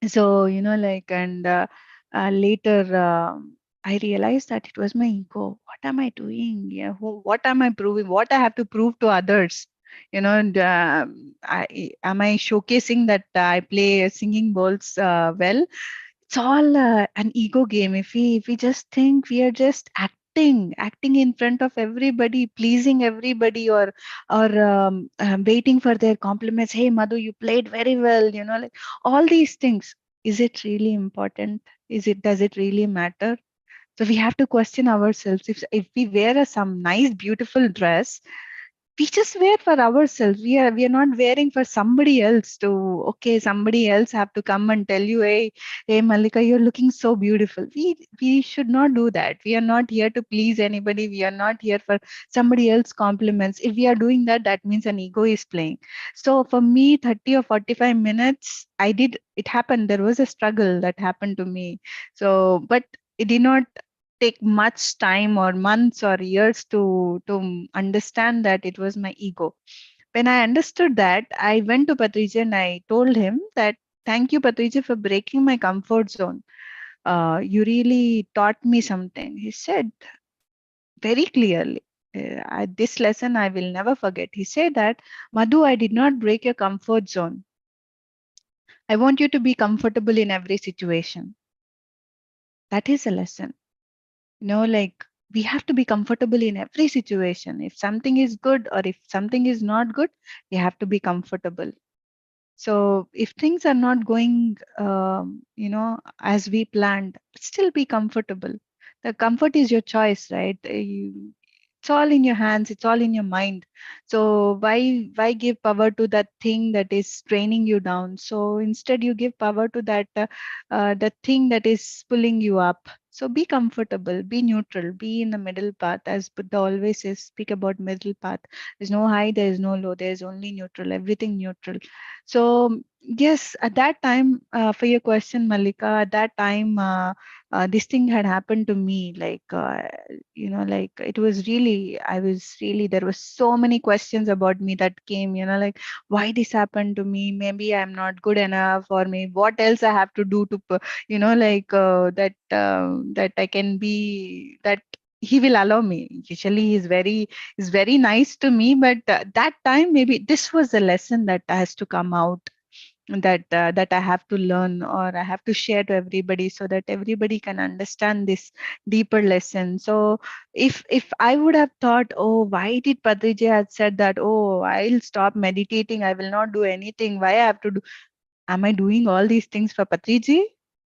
So like, and later I realized that it was my ego. What am I doing? Yeah, what am I proving? What I have to prove to others? And, am I showcasing that I play singing bowls well? It's all an ego game. If we just think we are just acting in front of everybody, pleasing everybody, or waiting for their compliments. Hey Madhu, you played very well. Like all these things. Is it really important? Does it really matter? So we have to question ourselves. If we wear some nice beautiful dress, we just wear for ourselves. We are not wearing for somebody else to, okay, somebody else have to come and tell you, hey Malika, you're looking so beautiful. We should not do that. We are not here to please anybody. We are not here for somebody else compliments. If we are doing that, that means an ego is playing. So for me, 30 or 45 minutes, it happened. There was a struggle that happened to me. So but it did not take much time or months or years to understand that it was my ego. When I understood that, I went to Patriji and I told him that, thank you, Patriji, for breaking my comfort zone. You really taught me something. He said very clearly, this lesson I will never forget. He said that, Madhu, I did not break your comfort zone. I want you to be comfortable in every situation. That is a lesson. Like, we have to be comfortable in every situation. If something is good or if something is not good, we have to be comfortable. So if things are not going, as we planned, still be comfortable. The comfort is your choice, right? It's all in your hands. It's all in your mind. So why give power to that thing that is draining you down? So instead, you give power to that thing that is pulling you up. So be comfortable, be neutral, be in the middle path. As Buddha always says, speak about middle path. There's no high, there is no low, there's only neutral, everything neutral. So yes, at that time, for your question, Malika, at that time, this thing had happened to me. Like it was really, I was really, there was so many questions about me that came. Like, why this happened to me? Maybe I'm not good enough, or maybe what else I have to do to, that I can be that. He will allow me. Usually, he's very nice to me, but that time maybe this was the lesson that has to come out, that I have to learn, or I have to share to everybody, so that everybody can understand this deeper lesson. So if I would have thought, oh, why did Patriji had said that, oh, I'll stop meditating, I will not do anything, why I have to do, am I doing all these things for Patriji?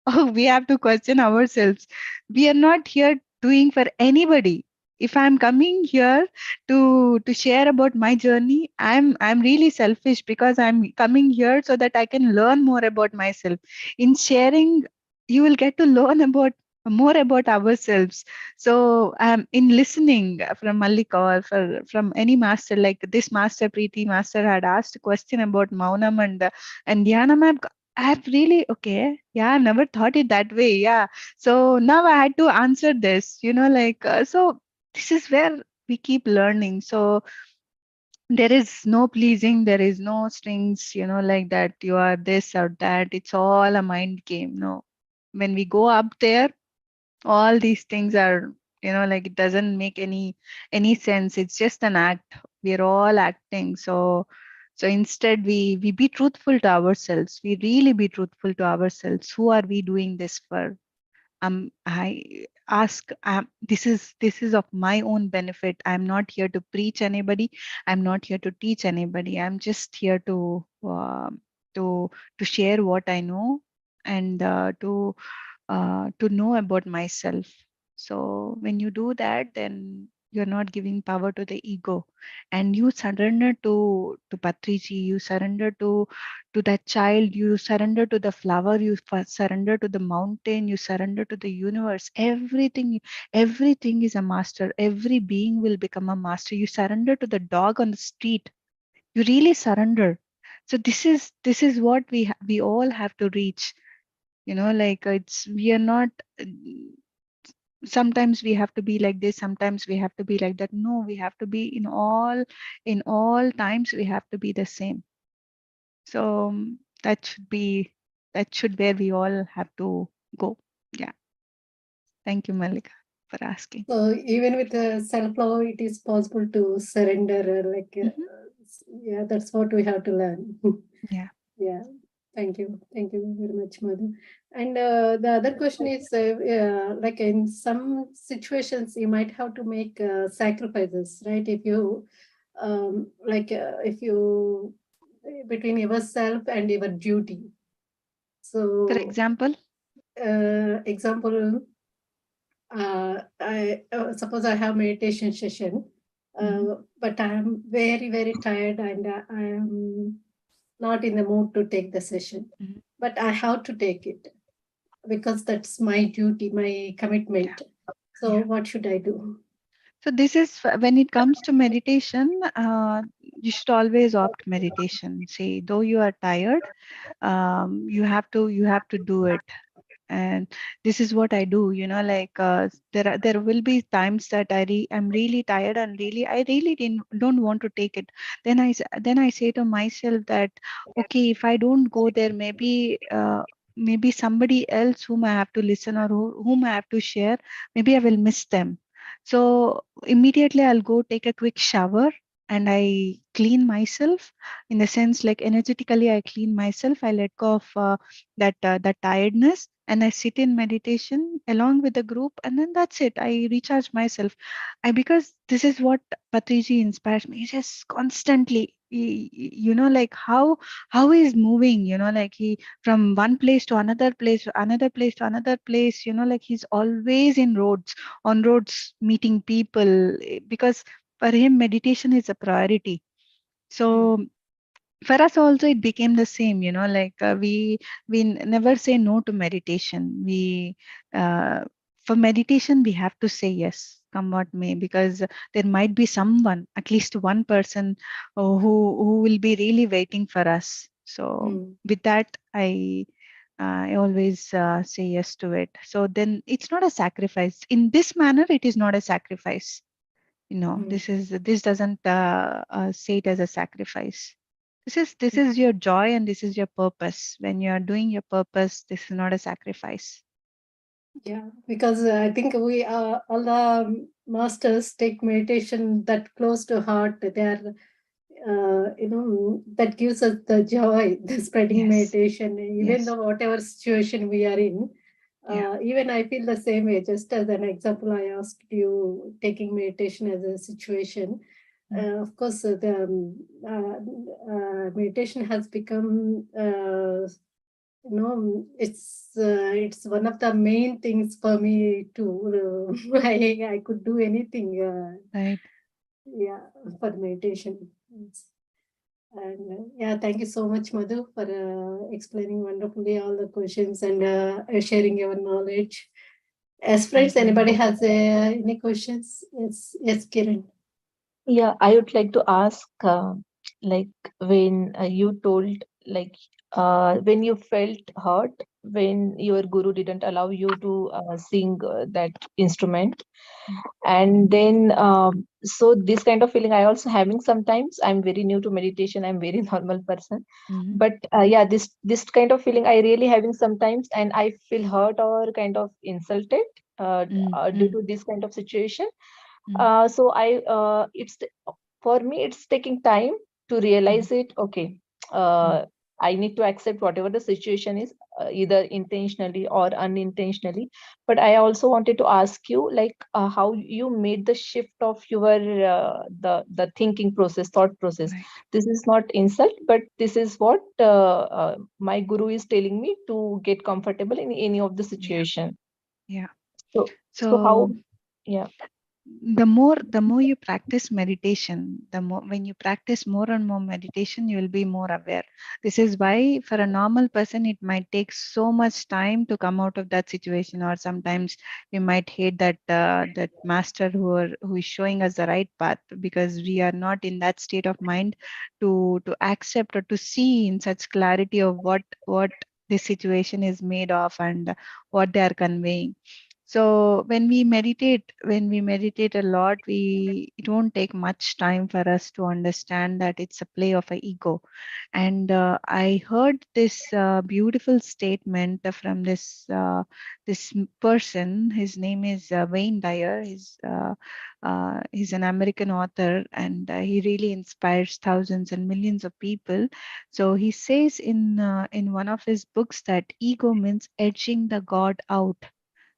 Oh, we have to question ourselves. We are not here doing for anybody. If I'm coming here to share about my journey, I'm really selfish, because I'm coming here so that I can learn more about myself. In sharing, you will get to learn about more about ourselves. So in listening from Mallika, or from any master, like this master, Preeti master, had asked a question about Maunam and Dhyanam. I've really, okay, yeah, I've never thought it that way. Yeah. So now I had to answer this, so this is where we keep learning. So there is no pleasing, there is no strings, like that you are this or that. It's all a mind game. No. When we go up there, all these things are, like, it doesn't make any sense. It's just an act. We're all acting. So instead, we be truthful to ourselves. We really be truthful to ourselves. Who are we doing this for? I ask, this is of my own benefit. I'm not here to preach anybody. I'm not here to teach anybody. I'm just here to to share what I know, and to know about myself. So when you do that, then you're not giving power to the ego, and you surrender to Patriji, you surrender to that child, you surrender to the flower, you surrender to the mountain, you surrender to the universe. Everything is a master. Every being will become a master. You surrender to the dog on the street. You really surrender. So this is what we all have to reach. Like, it's we are not, sometimes we have to be like this, sometimes we have to be like that. No, we have to be in all times, we have to be the same. So that should where we all have to go. Yeah. Thank you, Malika, for asking. So even with self-love, it is possible to surrender. Yeah, that's what we have to learn. Yeah. Yeah. Thank you very much, Madhu. And the other question is, like in some situations, you might have to make sacrifices, right? If you, if you between yourself and your duty. So, For example. example, I suppose I have meditation session, but I am very very tired and I am not in the mood to take the session. Mhm. But I have to take it because that's my duty, my commitment. So Yeah. what should I do? So this is when it comes to meditation, you should always opt meditation. Say, though you are tired, you have to do it. and this is what I do, like there will be times that I'm really tired and I really don't want to take it. Then I say to myself that, okay, if I don't go there, maybe somebody else whom I have to listen, or whom I have to share, maybe I will miss them. So immediately I'll go take a quick shower and I clean myself, in the sense like energetically I clean myself. I let go of that tiredness, and I sit in meditation along with the group, and then that's it. I recharge myself. Because this is what Patriji inspires me. Just constantly, like how he's moving, like he from one place to another place, to another place to another place, like he's always on roads meeting people, because for him meditation is a priority. So for us also it became the same, like never say no to meditation. We For meditation we have to say yes, come what may, because there might be someone, at least one person, who will be really waiting for us. So with that, I always say yes to it. So then it's not a sacrifice. In this manner, it is not a sacrifice. This doesn't say it as a sacrifice. This is your joy, and this is your purpose. When you are doing your purpose, this is not a sacrifice. Yeah, because I think we all the masters take meditation that close to heart. They are, that gives us the joy, the spreading Yes. meditation, even Yes. though whatever situation we are in. Yeah. Even I feel the same way. Just as an example, I asked you taking meditation as a situation. Of course, the meditation has become it's one of the main things for me too. I could do anything. Right. Yeah, for meditation. And yeah, thank you so much, Madhu, for explaining wonderfully all the questions and sharing your knowledge. As friends, Thank you, anybody Nandini. has any questions? Yes, Kiran. Yeah, I would like to ask, like when you told, like when you felt hurt when your guru didn't allow you to sing that instrument, Mm. and then so this kind of feeling I also having sometimes. I'm very new to meditation. I'm very normal person, Mhm. but yeah, this kind of feeling I really having sometimes, and I feel hurt or kind of insulted Mm. due Mm. to this kind of situation. Mm. So for me, it's taking time to Mm. realize it. Okay, Mm. I need to accept whatever the situation is, either intentionally or unintentionally. But I also wanted to ask you, like, how you made the shift of your the thinking process, thought process. Right. This is not insult, but this is what my guru is telling me to get comfortable in any of the Yeah. situation. Yeah. So how? So Yeah. the more you practice meditation, the more when you practice more and more meditation, you will be more aware. This is why for a normal person it might take so much time to come out of that situation, or sometimes we might hate that master who is showing us the right path, because we are not in that state of mind to accept or to see in such clarity of what this situation is made of, and what they are conveying. So when we meditate a lot, it won't take much time for us to understand that it's a play of a ego. And I heard this beautiful statement from this person. His name is Wayne Dyer. He's an American author, and he really inspires thousands and millions of people. So he says in one of his books that ego means edging the God out.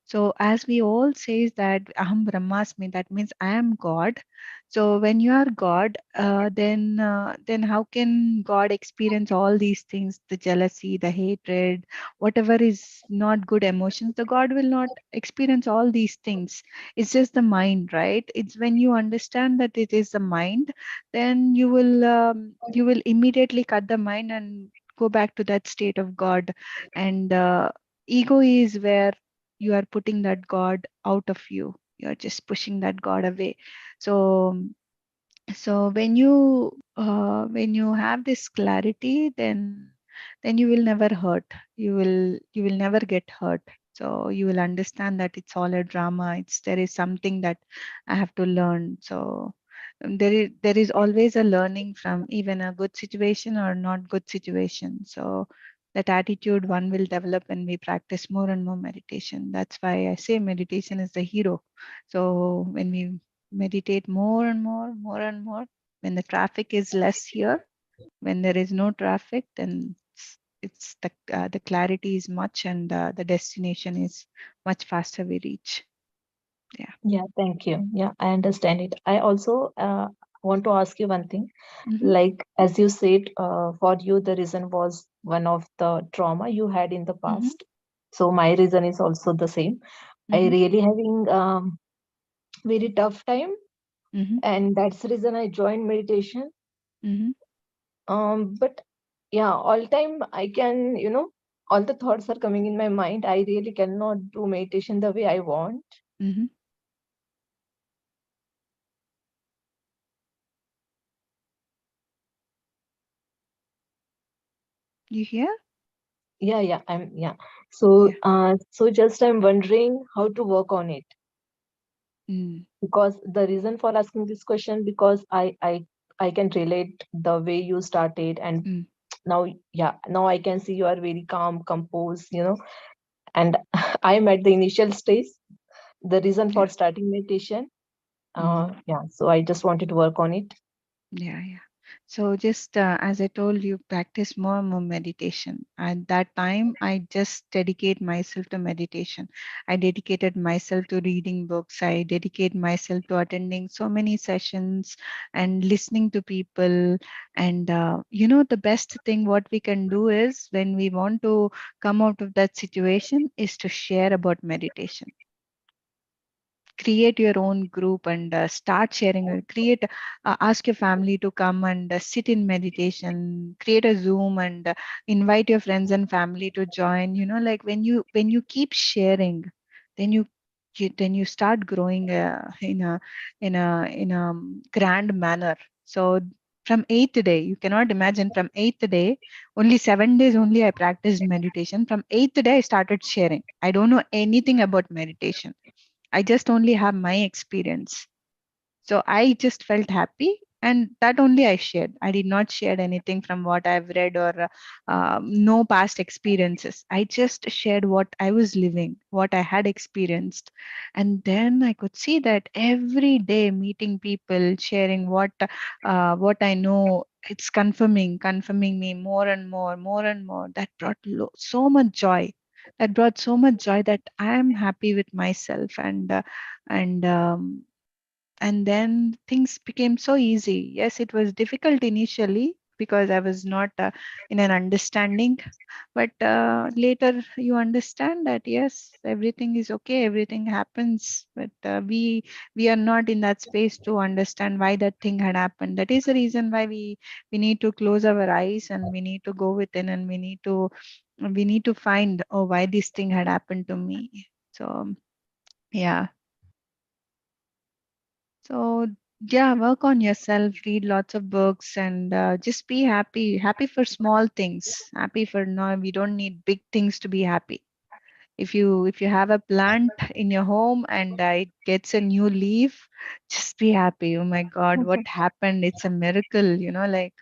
So as we all says that Aham Brahmasmi, that means I am God. So when you are God, then how can God experience all these things, the jealousy, the hatred, whatever is not good emotions? The God will not experience all these things. It's just the mind, right? It's when you understand that it is the mind, then you will immediately cut the mind and go back to that state of God. And ego is where you are putting that God out of you. You're just pushing that God away. So when you have this clarity, then you will never hurt. You will never get hurt. So you will understand that it's all a drama. There is something that I have to learn. So there is always a learning from even a good situation or not good situation. So that attitude one will develop when we practice more and more meditation. That's why I say meditation is the hero. So when we meditate more and more, more and more, when the traffic is less here, when there is no traffic, then it's the clarity is much, and the destination is much faster we reach. Yeah, thank you. Yeah, I understand it. I also want to ask you one thing. Mhm, Like, as you said, for you, the reason was one of the trauma you had in the mhm, past. So my reason is also the same. I mhm, really having very tough time, mhm, and that's the reason I joined meditation. mhm, But yeah, all time I can, all the thoughts are coming in my mind. I really cannot do meditation the way I want. mhm. You hear? Yeah, yeah. So Yeah. so just I'm wondering how to work on it. Mm, Because the reason for asking this question, because I can relate the way you started, and mm, now, yeah, now I can see you are very calm, composed, and I'm at the initial stage, the reason for yeah. starting meditation. Mm. Yeah, so I just wanted to work on it. Yeah, yeah. So just as I told you, practice more and more meditation. At that time, I just dedicate myself to meditation. I dedicated myself to reading books. I dedicate myself to attending so many sessions and listening to people. And the best thing what we can do is when we want to come out of that situation is to share about meditation. Create your own group and start sharing create ask your family to come and sit in meditation, create a Zoom and invite your friends and family to join. Like when you keep sharing, then you start growing in a grand manner. So from eighth day, you cannot imagine, from eighth day, only 7 days only I practiced meditation. From eighth day I started sharing. I don't know anything about meditation. I just only have my experience. So I just felt happy, and that only I shared. I did not share anything from what I've read or no past experiences. I just shared what I was living, what I had experienced. And then I could see that every day meeting people, sharing what I know, it's confirming me more and more, more and more. That brought so much joy. That brought so much joy that I am happy with myself, and and then things became so easy. Yes, it was difficult initially because I was not in an understanding, but later you understand that yes, everything is okay, everything happens, but we are not in that space to understand why that thing had happened. That is the reason why we need to close our eyes and we need to go within, and we need to find, oh, why this thing had happened to me. So yeah. So yeah, work on yourself, read lots of books, and just be happy. Happy for small things. Happy for no, we don't need big things to be happy. If you have a plant in your home and it gets a new leaf, just be happy. Oh my God, what happened? It's a miracle. Like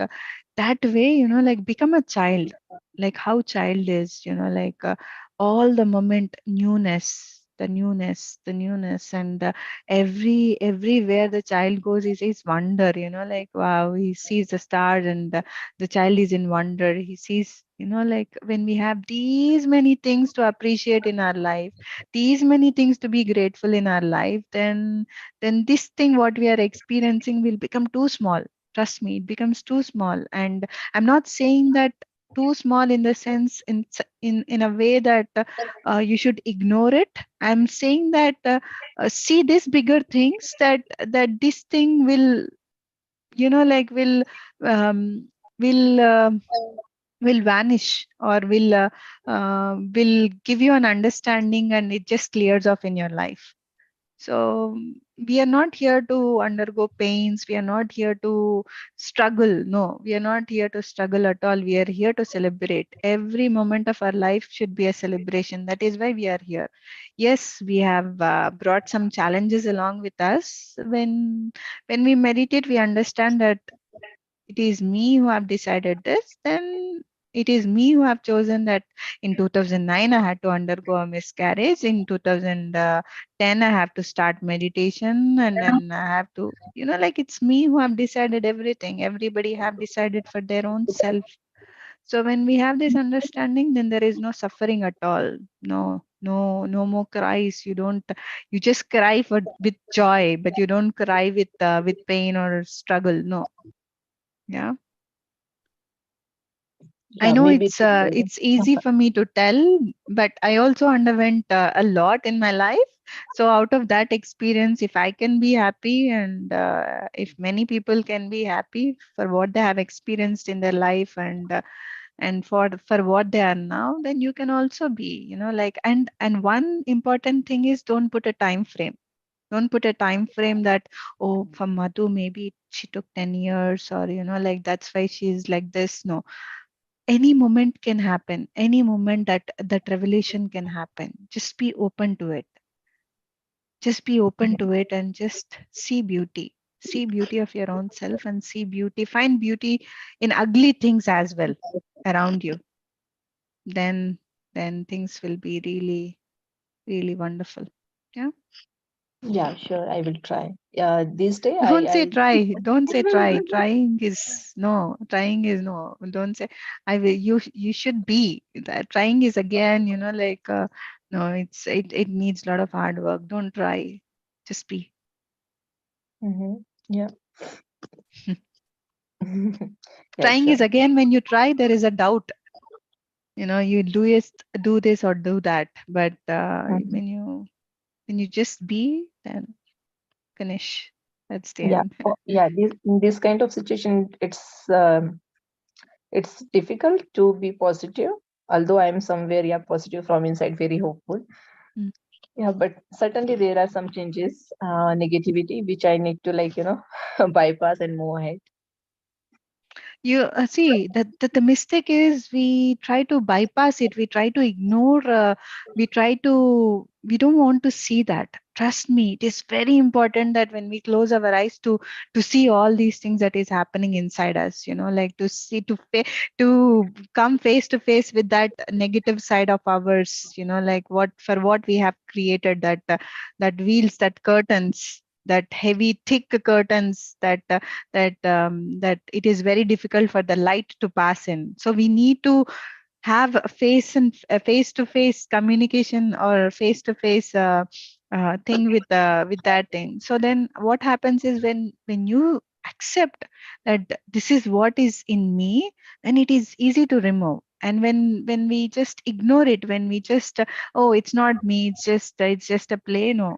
that way. Like become a child. Like how child is. Like all the moment newness, the newness, and everywhere the child goes, he says wonder. Like wow, he sees the stars, and the child is in wonder. He sees, like when we have these many things to appreciate in our life, these many things to be grateful in our life, then this thing what we are experiencing will become too small. Trust me, it becomes too small. And I'm not saying that too small in the sense, in a way that you should ignore it. I'm saying that see these bigger things, that this thing will, like um, will will vanish, or will give you an understanding, and it just clears off in your life. So we are not here to undergo pains. We are not here to struggle. No, we are not here to struggle at all. We are here to celebrate. Every moment of our life should be a celebration. That is why we are here. Yes, we have brought some challenges along with us. When we meditate, we understand that it is me who have decided this, then it is me who have chosen that in 2009 I had to undergo a miscarriage. In 2010 I have to start meditation, and then I have to, like it's me who have decided everything. Everybody have decided for their own self. So when we have this understanding, then there is no suffering at all. No more cries. You just cry with joy, but you don't cry with pain or struggle. No. Yeah. I Yeah, know maybe. it's easy for me to tell, but I also underwent a lot in my life. So out of that experience, if I can be happy, and if many people can be happy for what they have experienced in their life, and for what they are now, then you can also be, like. And one important thing is, don't put a time frame. Don't put a time frame that, oh, for Madhu maybe she took 10 years, or like that's why she's like this. No, any moment can happen. Any moment that revelation can happen. Just be open to it. Just be open to it, and just see beauty. See beauty of your own self, and see beauty. Find beauty in ugly things as well around you. Then things will be really, really wonderful. Yeah. Yeah, sure, I will try. This day Don't say I try. Don't say try. Trying is no. Trying is no. Don't say I will. You should be. That trying is again. Like no. It needs a lot of hard work. Don't try. Just be. Yeah. Yeah, Trying is sure. again when you try. There is a doubt. You do this or do that. But Mhm. when you just be, then finish. That's the Yeah. end. Oh, yeah. In this kind of situation, it's difficult to be positive. Although I am somewhere, yeah, positive from inside, very hopeful. Mm. Yeah, but certainly there are some changes, negativity, which I need to bypass and move ahead. You see that the mistake is, we try to bypass it. We try to ignore. We don't want to see that. Trust me, it is very important that when we close our eyes, to see all these things that is happening inside us. Like to see, to come face to face with that negative side of ours. Like what we have created, that wheels, that curtains, that heavy thick curtains, that it is very difficult for the light to pass in. So we need to have a face to face communication, or face to face thing with that thing. So then what happens is, when you accept that this is what is in me, then it is easy to remove. And when we just ignore it, when we just oh, it's not me, it's just a play. No,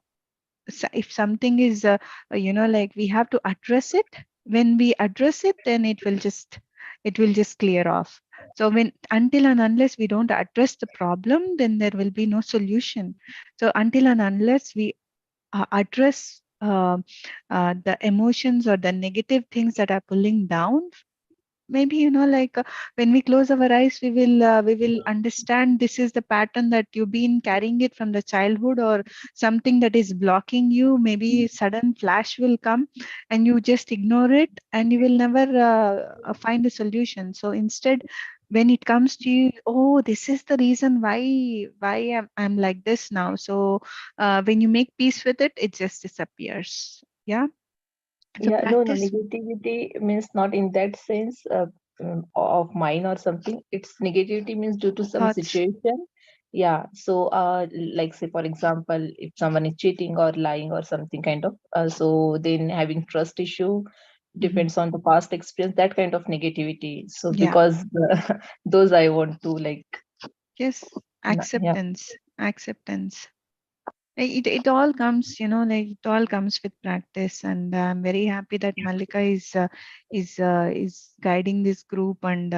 if something is like, we have to address it. When we address it, then it will just clear off. So when, until and unless we don't address the problem, then there will be no solution. So until and unless we address the emotions or the negative things that are pulling down, maybe like when we close our eyes, we will understand this is the pattern that you've been carrying it from the childhood, or something that is blocking you. Maybe sudden flash will come, and you just ignore it, and you will never find a solution. So instead, when it comes to you, oh, this is the reason why I'm like this now. So when you make peace with it, it just disappears. Yeah. So Yeah, no, practice negativity means not in that sense of mine or something. It's negativity means due to some thoughts. situation. Yeah, so like say for example, if someone is cheating or lying or something kind of, so then having trust issue Mhm. depends on the past experience, that kind of negativity. So Yeah. because those I want to Yes, yeah, acceptance. It all comes, like it all comes with practice, and I'm very happy that Malika is guiding this group, and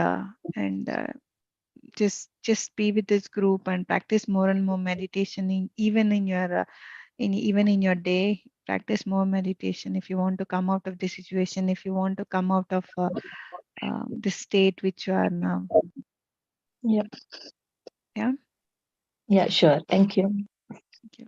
just be with this group and practice more and more meditation, even in your even in your day, practice more meditation. If you want to come out of the situation, if you want to come out of the state which you are now. Yeah. Yeah. Yeah, sure. Thank you. Thank you.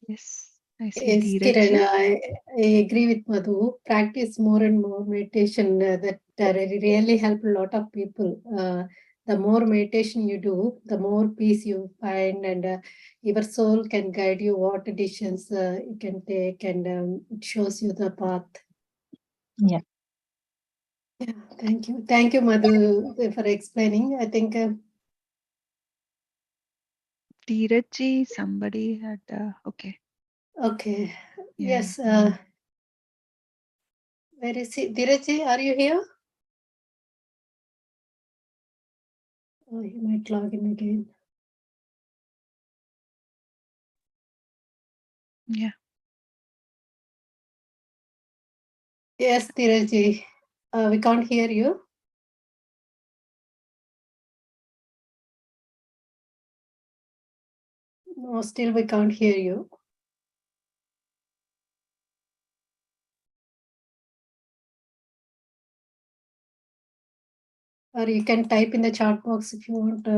Yes, I see Yes, Dheeraj. Kiran, I agree with Madhu. Practice more and more meditation that really help a lot of people. The more meditation you do, the more peace you find, and your soul can guide you what decisions you can take, and it shows you the path. Yeah. Yeah, thank you, Madhu, for explaining. I think Dheeraj, somebody had okay. okay. Yeah. Yes. Where is he? Dheeraj, are you here? Oh, he might log in again. Yeah. Yes, Dheeraj, we can't hear you. No, still we can't hear you. Or you can type in the chat box if you want.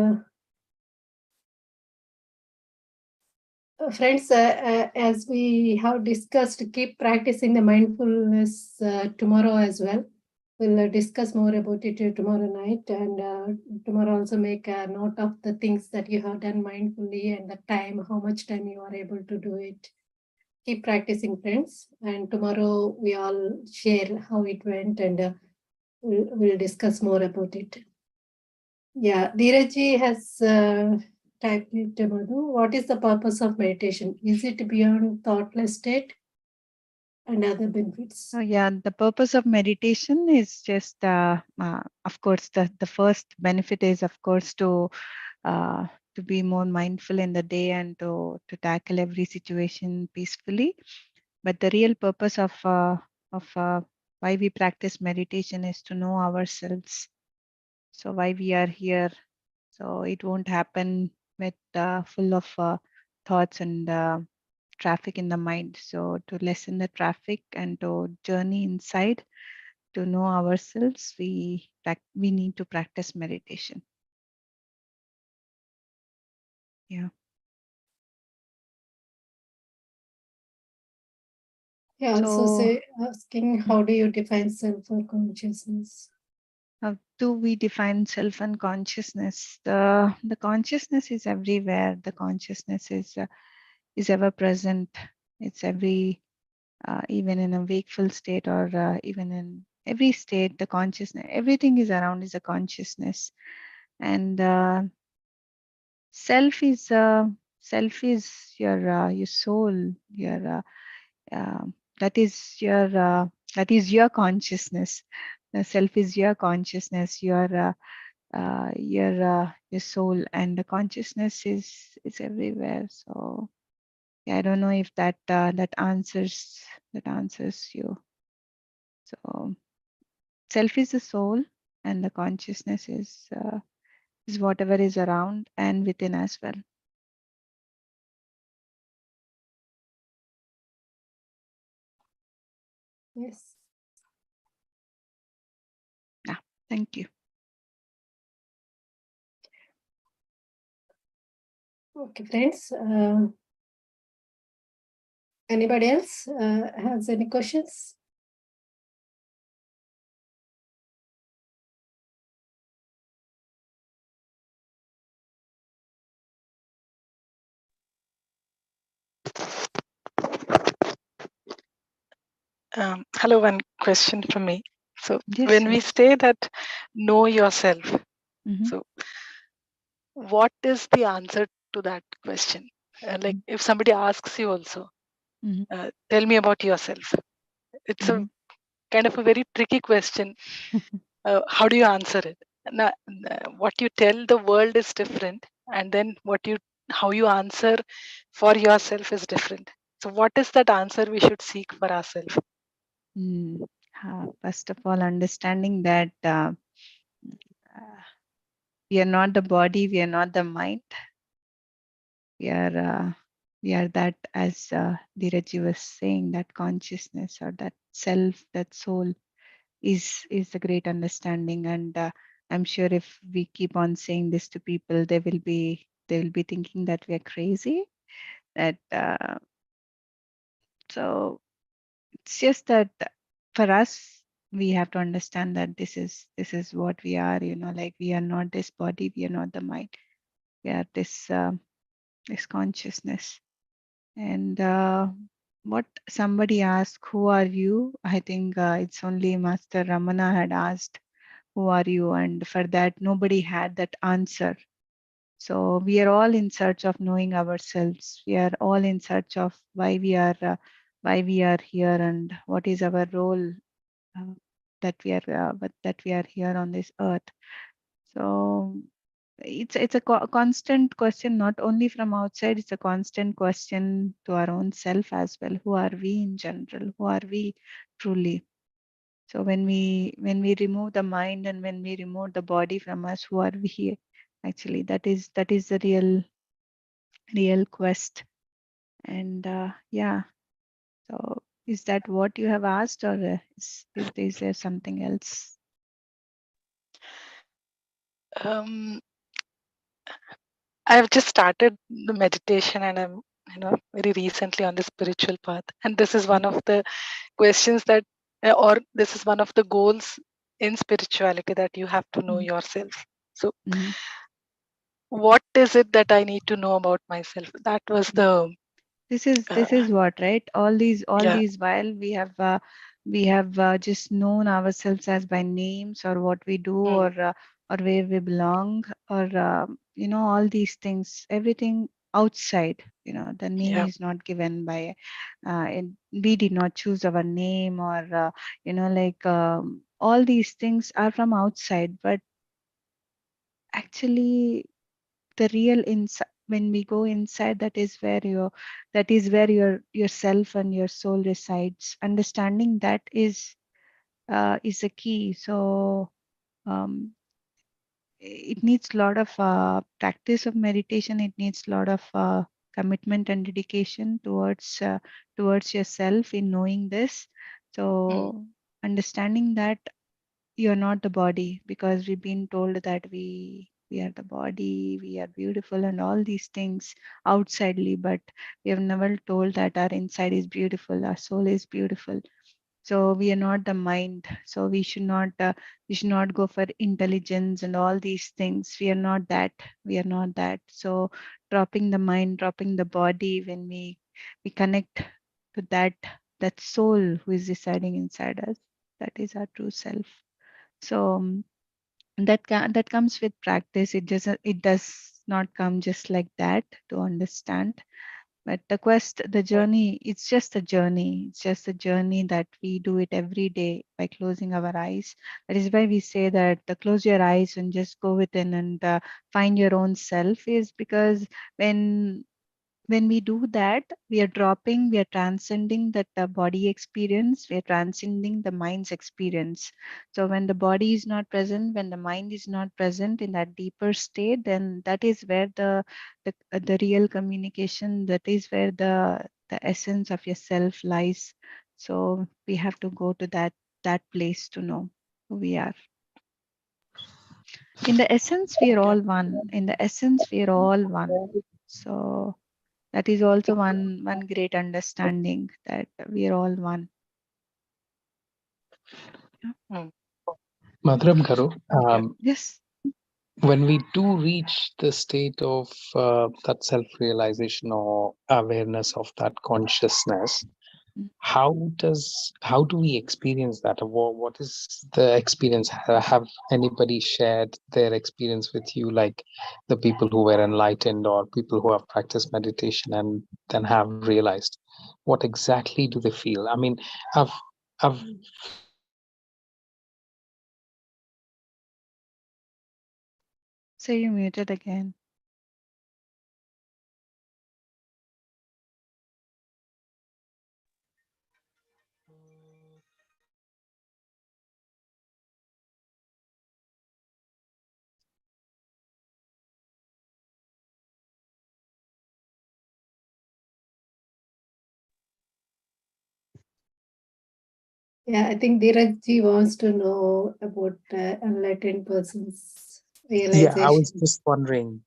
Friends, as we have discussed, keep practicing the mindfulness tomorrow as well. We'll discuss more about it tomorrow night, and tomorrow also make a note of the things that you have done mindfully and the time, how much time you are able to do it. Keep practicing, friends, and tomorrow we all share how it went, and we'll discuss more about it. Yeah, Dheeraj has typed it, Madhu. What is the purpose of meditation? Is it beyond thoughtless state and other benefits? So yeah, the purpose of meditation is just, of course, the first benefit is, of course, to be more mindful in the day and to tackle every situation peacefully. But the real purpose of why we practice meditation is to know ourselves. So why we are here. So it won't happen with full of thoughts and traffic in the mind. So to lessen the traffic and to journey inside, to know ourselves, we need to practice meditation. Yeah. Yeah, also asking, how do you define self or consciousness? How do we define self and consciousness? The consciousness is everywhere. The consciousness is ever present. It's every even in a wakeful state, or even in every state, the consciousness, everything is around is a consciousness. And self is your soul, your that is your consciousness. The self is your consciousness, your soul, and the consciousness is everywhere. So yeah, I don't know if that answers you. So self is the soul, and the consciousness is whatever is around and within as well. Yes. Yeah, thank you. Okay, friends. Anybody else has any questions? Hello, one question from me. So Yes, when sure. we say that know yourself, so what is the answer to that question? Like if somebody asks you also, tell me about yourself. It's a kind of a very tricky question. How do you answer it? Now, what you tell the world is different, and then how you answer for yourself is different. So what is that answer we should seek for ourselves? First of all, understanding that We are not the body, we are not the mind. We are that, as Dheeraj was saying, that consciousness or that self, that soul is the great understanding. And I'm sure if we keep on saying this to people, they will be thinking that we are crazy. That so it's just that for us, we have to understand that this is what we are. Like, we are not this body, we are not the mind. We are this consciousness. And what somebody asked, who are you? I think it's only Master Ramana had asked, who are you? And for that, nobody had that answer. So we are all in search of knowing ourselves. We are all in search of why we are here, and what is our role, uh, that we are here on this earth. So it's a constant question, not only from outside. It's a constant question to our own self as well. Who are we in general? Who are we truly? So when we remove the mind and when we remove the body from us, who are we here? Actually, that is the real quest. And yeah, so is that what you have asked, or is there something else? I've just started the meditation, and I'm very recently on the spiritual path, and this is one of the questions that or this is one of the goals in spirituality, that you have to know yourself. So what is it that I need to know about myself? That was the This is what, right? All these yeah. while we have just known ourselves as by names, or what we do, or where we belong, or all these things, everything outside. The name Yeah. is not given by we did not choose our name, or like all these things are from outside. But actually, the real inside, when we go inside, that is where yourself and your soul resides. Understanding that is a key. So um, it needs a lot of practice of meditation. It needs a lot of commitment and dedication towards yourself in knowing this. So understanding that you're not the body, because we've been told that we are the body, we are beautiful, and all these things outsidely, but we have never told that our inside is beautiful, our soul is beautiful. So we are not the mind. So we should not go for intelligence and all these things. We are not that. We are not that. So dropping the mind, dropping the body, when we connect to that soul who is residing inside us, that is our true self. So that comes with practice. It does not come just like that to understand. But the journey, it's just a journey. It's just a journey that we do it every day by closing our eyes. That is why we say that close your eyes and just go within and find your own self, is because when we do that, we are transcending that body experience, we are transcending the mind's experience. So when the body is not present, when the mind is not present in that deeper state, then that is where the real communication, that is where the essence of yourself lies. So we have to go to that place to know who we are. In the essence, we are all one. In the essence, we are all one. So that is also one great understanding, that we are all one. Madhuram Garu, Yes. when we do reach the state of that self-realization or awareness of that consciousness, how do we experience that? What is the experience? Have anybody shared their experience with you, like the people who were enlightened or people who have practiced meditation and then have realized? What exactly do they feel? I mean, I've So you muted again. Yeah, I think Dheeraj wants to know about enlightened persons Yeah, I was realization. just wondering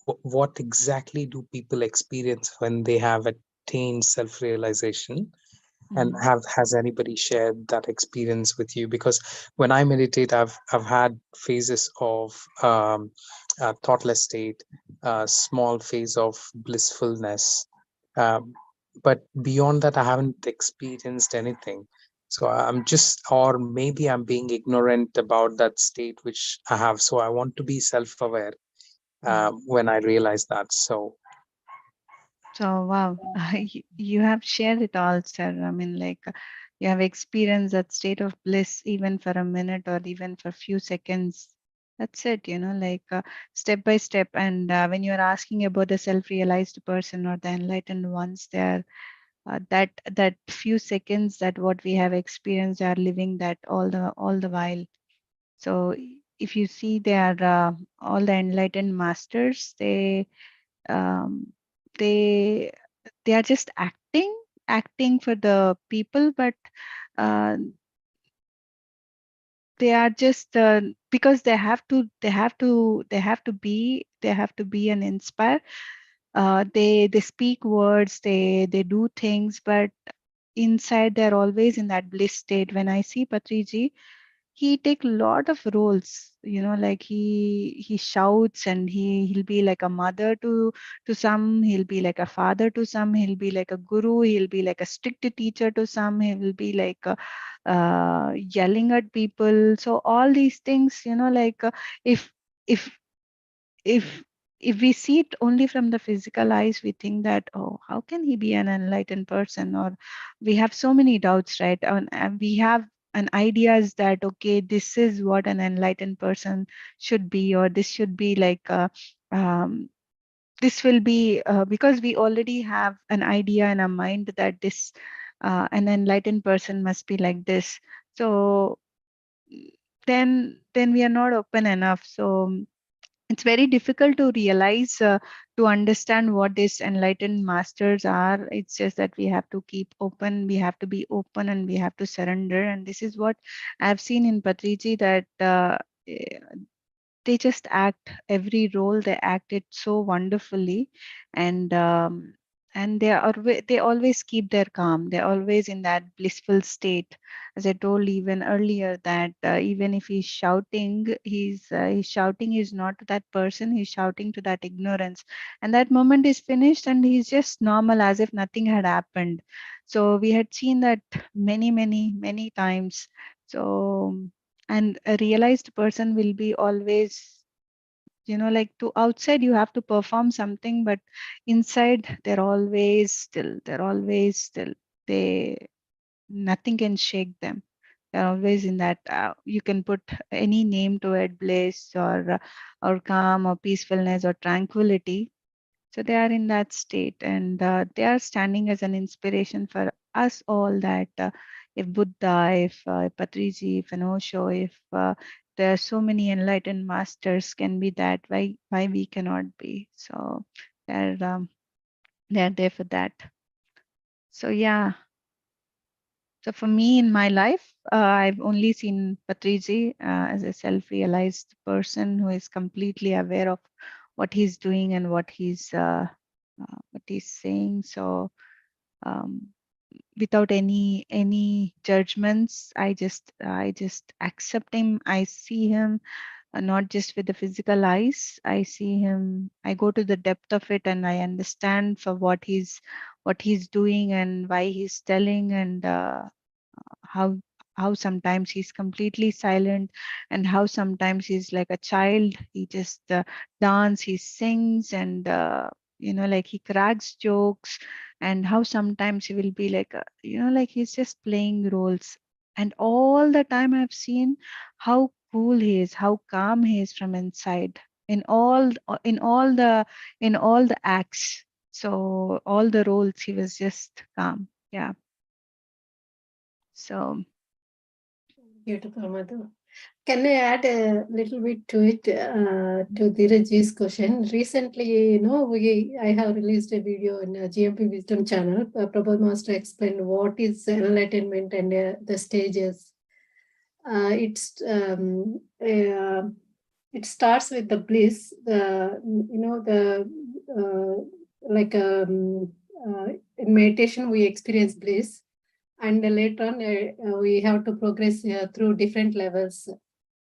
what exactly do people experience when they have attained self-realization? And has anybody shared that experience with you? Because when I meditate, I've had phases of thoughtless state, small phase of blissfulness, um, but beyond that, I haven't experienced anything. So I'm just, or maybe I'm being ignorant about that state which I have. So I want to be self-aware when I realize that. So So wow, you have shared it all, sir. I mean, like you have experienced that state of bliss even for a minute or even for a few seconds. That's it, like step by step. And when you're asking about the self-realized person or the enlightened ones, they're that few seconds that what we have experienced are living that all the while. So if you see, they are all the enlightened masters. Um, they they are just acting for the people, but uh, they are just because they have to be an inspire. They speak words, they do things, but inside they're always in that bliss state. When I see Patriji, he take lot of roles, like he shouts, and he'll be like a mother to some, he'll be like a father to some, he'll be like a guru, he'll be like a strict teacher to some, he will be like yelling at people. So all these things, like if if if if we see it only from the physical eyes, we think that, oh, how can he be an enlightened person? Or we have so many doubts, right? And we have an ideas that, okay, this is what an enlightened person should be, or this should be like um, this will be because we already have an idea in our mind that this an enlightened person must be like this. So then we are not open enough. So it's very difficult to realize, to understand what these enlightened masters are. It's just that we have to keep open, we have to be open, and we have to surrender. And this is what I've seen in Patriji, that eh, they just act every role, they act it so wonderfully. And they always keep their calm, they're always in that blissful state. As I told even earlier, that even if he's shouting, he's shouting is not to that person, he's shouting to that ignorance. And that moment is finished, and he's just normal, as if nothing had happened. So we had seen that many times. So, and a realized person will be always, like, to outside you have to perform something, but inside they're always still. They Nothing can shake them. They're always in that, you can put any name to it, bliss, or calm, or peacefulness, or tranquility. So they are in that state, and they are standing as an inspiration for us all, that if Buddha, if Patriji, if an Osho, if there are so many enlightened masters can be that, why we cannot be? So they're um, they're there for that. So yeah. So for me in my life, I've only seen Patriji as a self-realized person who is completely aware of what he's doing and what he's saying. So um, without any judgments, I just accept him. I see him, not just with the physical eyes. I see him. I go to the depth of it, and I understand for what he's doing and why he's telling, and how how sometimes he's completely silent, and how sometimes he's like a child. He just dance, he sings, and like he cracks jokes. And how sometimes he will be like like he's just playing roles. And all the time I've seen how cool he is, how calm he is from inside, in all the acts. So all the roles he was just calm. Yeah. So Beautiful, Madhu. Can I add a little bit to it, to Dheeraj's question? Recently, I have released a video in GMP Wisdom channel. Prabhupada Master explained what is enlightenment and the stages. It starts with the bliss, in meditation we experience bliss, and later on we have to progress through different levels.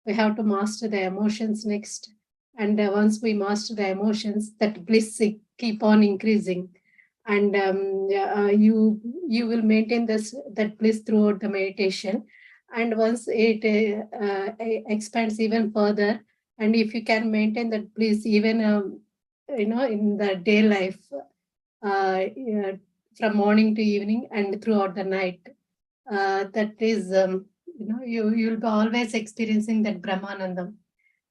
We have to master the emotions next, and once we master the emotions, that bliss keep on increasing, and you will maintain that bliss throughout the meditation, and once it expands even further, and if you can maintain that bliss even in the day life, from morning to evening and throughout the night, that is you'll be always experiencing that Brahmanandam.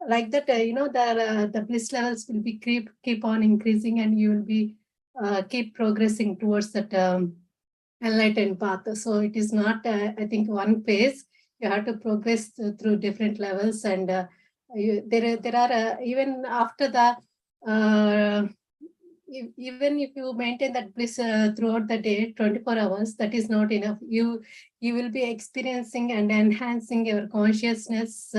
Like that, the bliss levels will be keep on increasing, and you will be keep progressing towards that enlightened path. So it is not, I think, one phase. You have to progress through different levels, and there are even after the even if you maintain that bliss throughout the day, 24 hours, that is not enough. You will be experiencing and enhancing your consciousness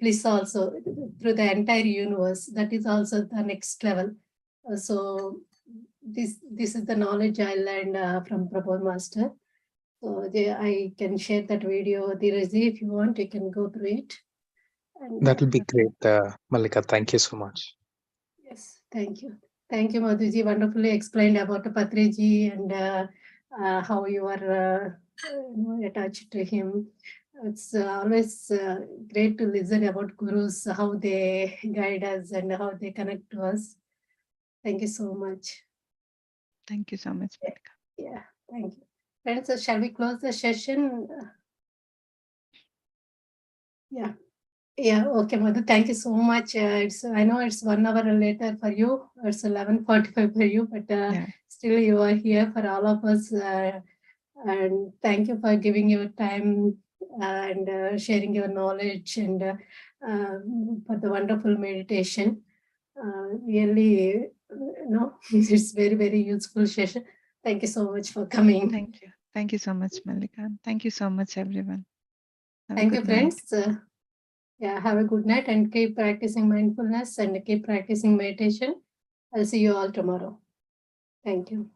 bliss also through the entire universe. That is also the next level. So this is the knowledge I learned from Prabhupada Master. So I can share that video, Dhiraji, if you want, you can go through it. And, that will be great, Malika. Thank you so much. Yes, thank you. Thank you, Madhuji. Wonderfully explained about Patriji and how you are attached to him. It's always great to listen about gurus, how they guide us and how they connect to us. Thank you so much. Thank you so much, Malika. Yeah, thank you. Friends, shall we close the session? Yeah. Yeah, okay, Madhu. Thank you so much. I know it's 1 hour later for you. It's 11:45 for you, but still you are here for all of us. And thank you for giving your time and sharing your knowledge and for the wonderful meditation. Really, it's very, very useful session. Thank you so much for coming. Thank you. Thank you so much, Malika. Thank you so much, everyone. Thank you, friends. Yeah, have a good night and keep practicing mindfulness and keep practicing meditation. I'll see you all tomorrow. Thank you.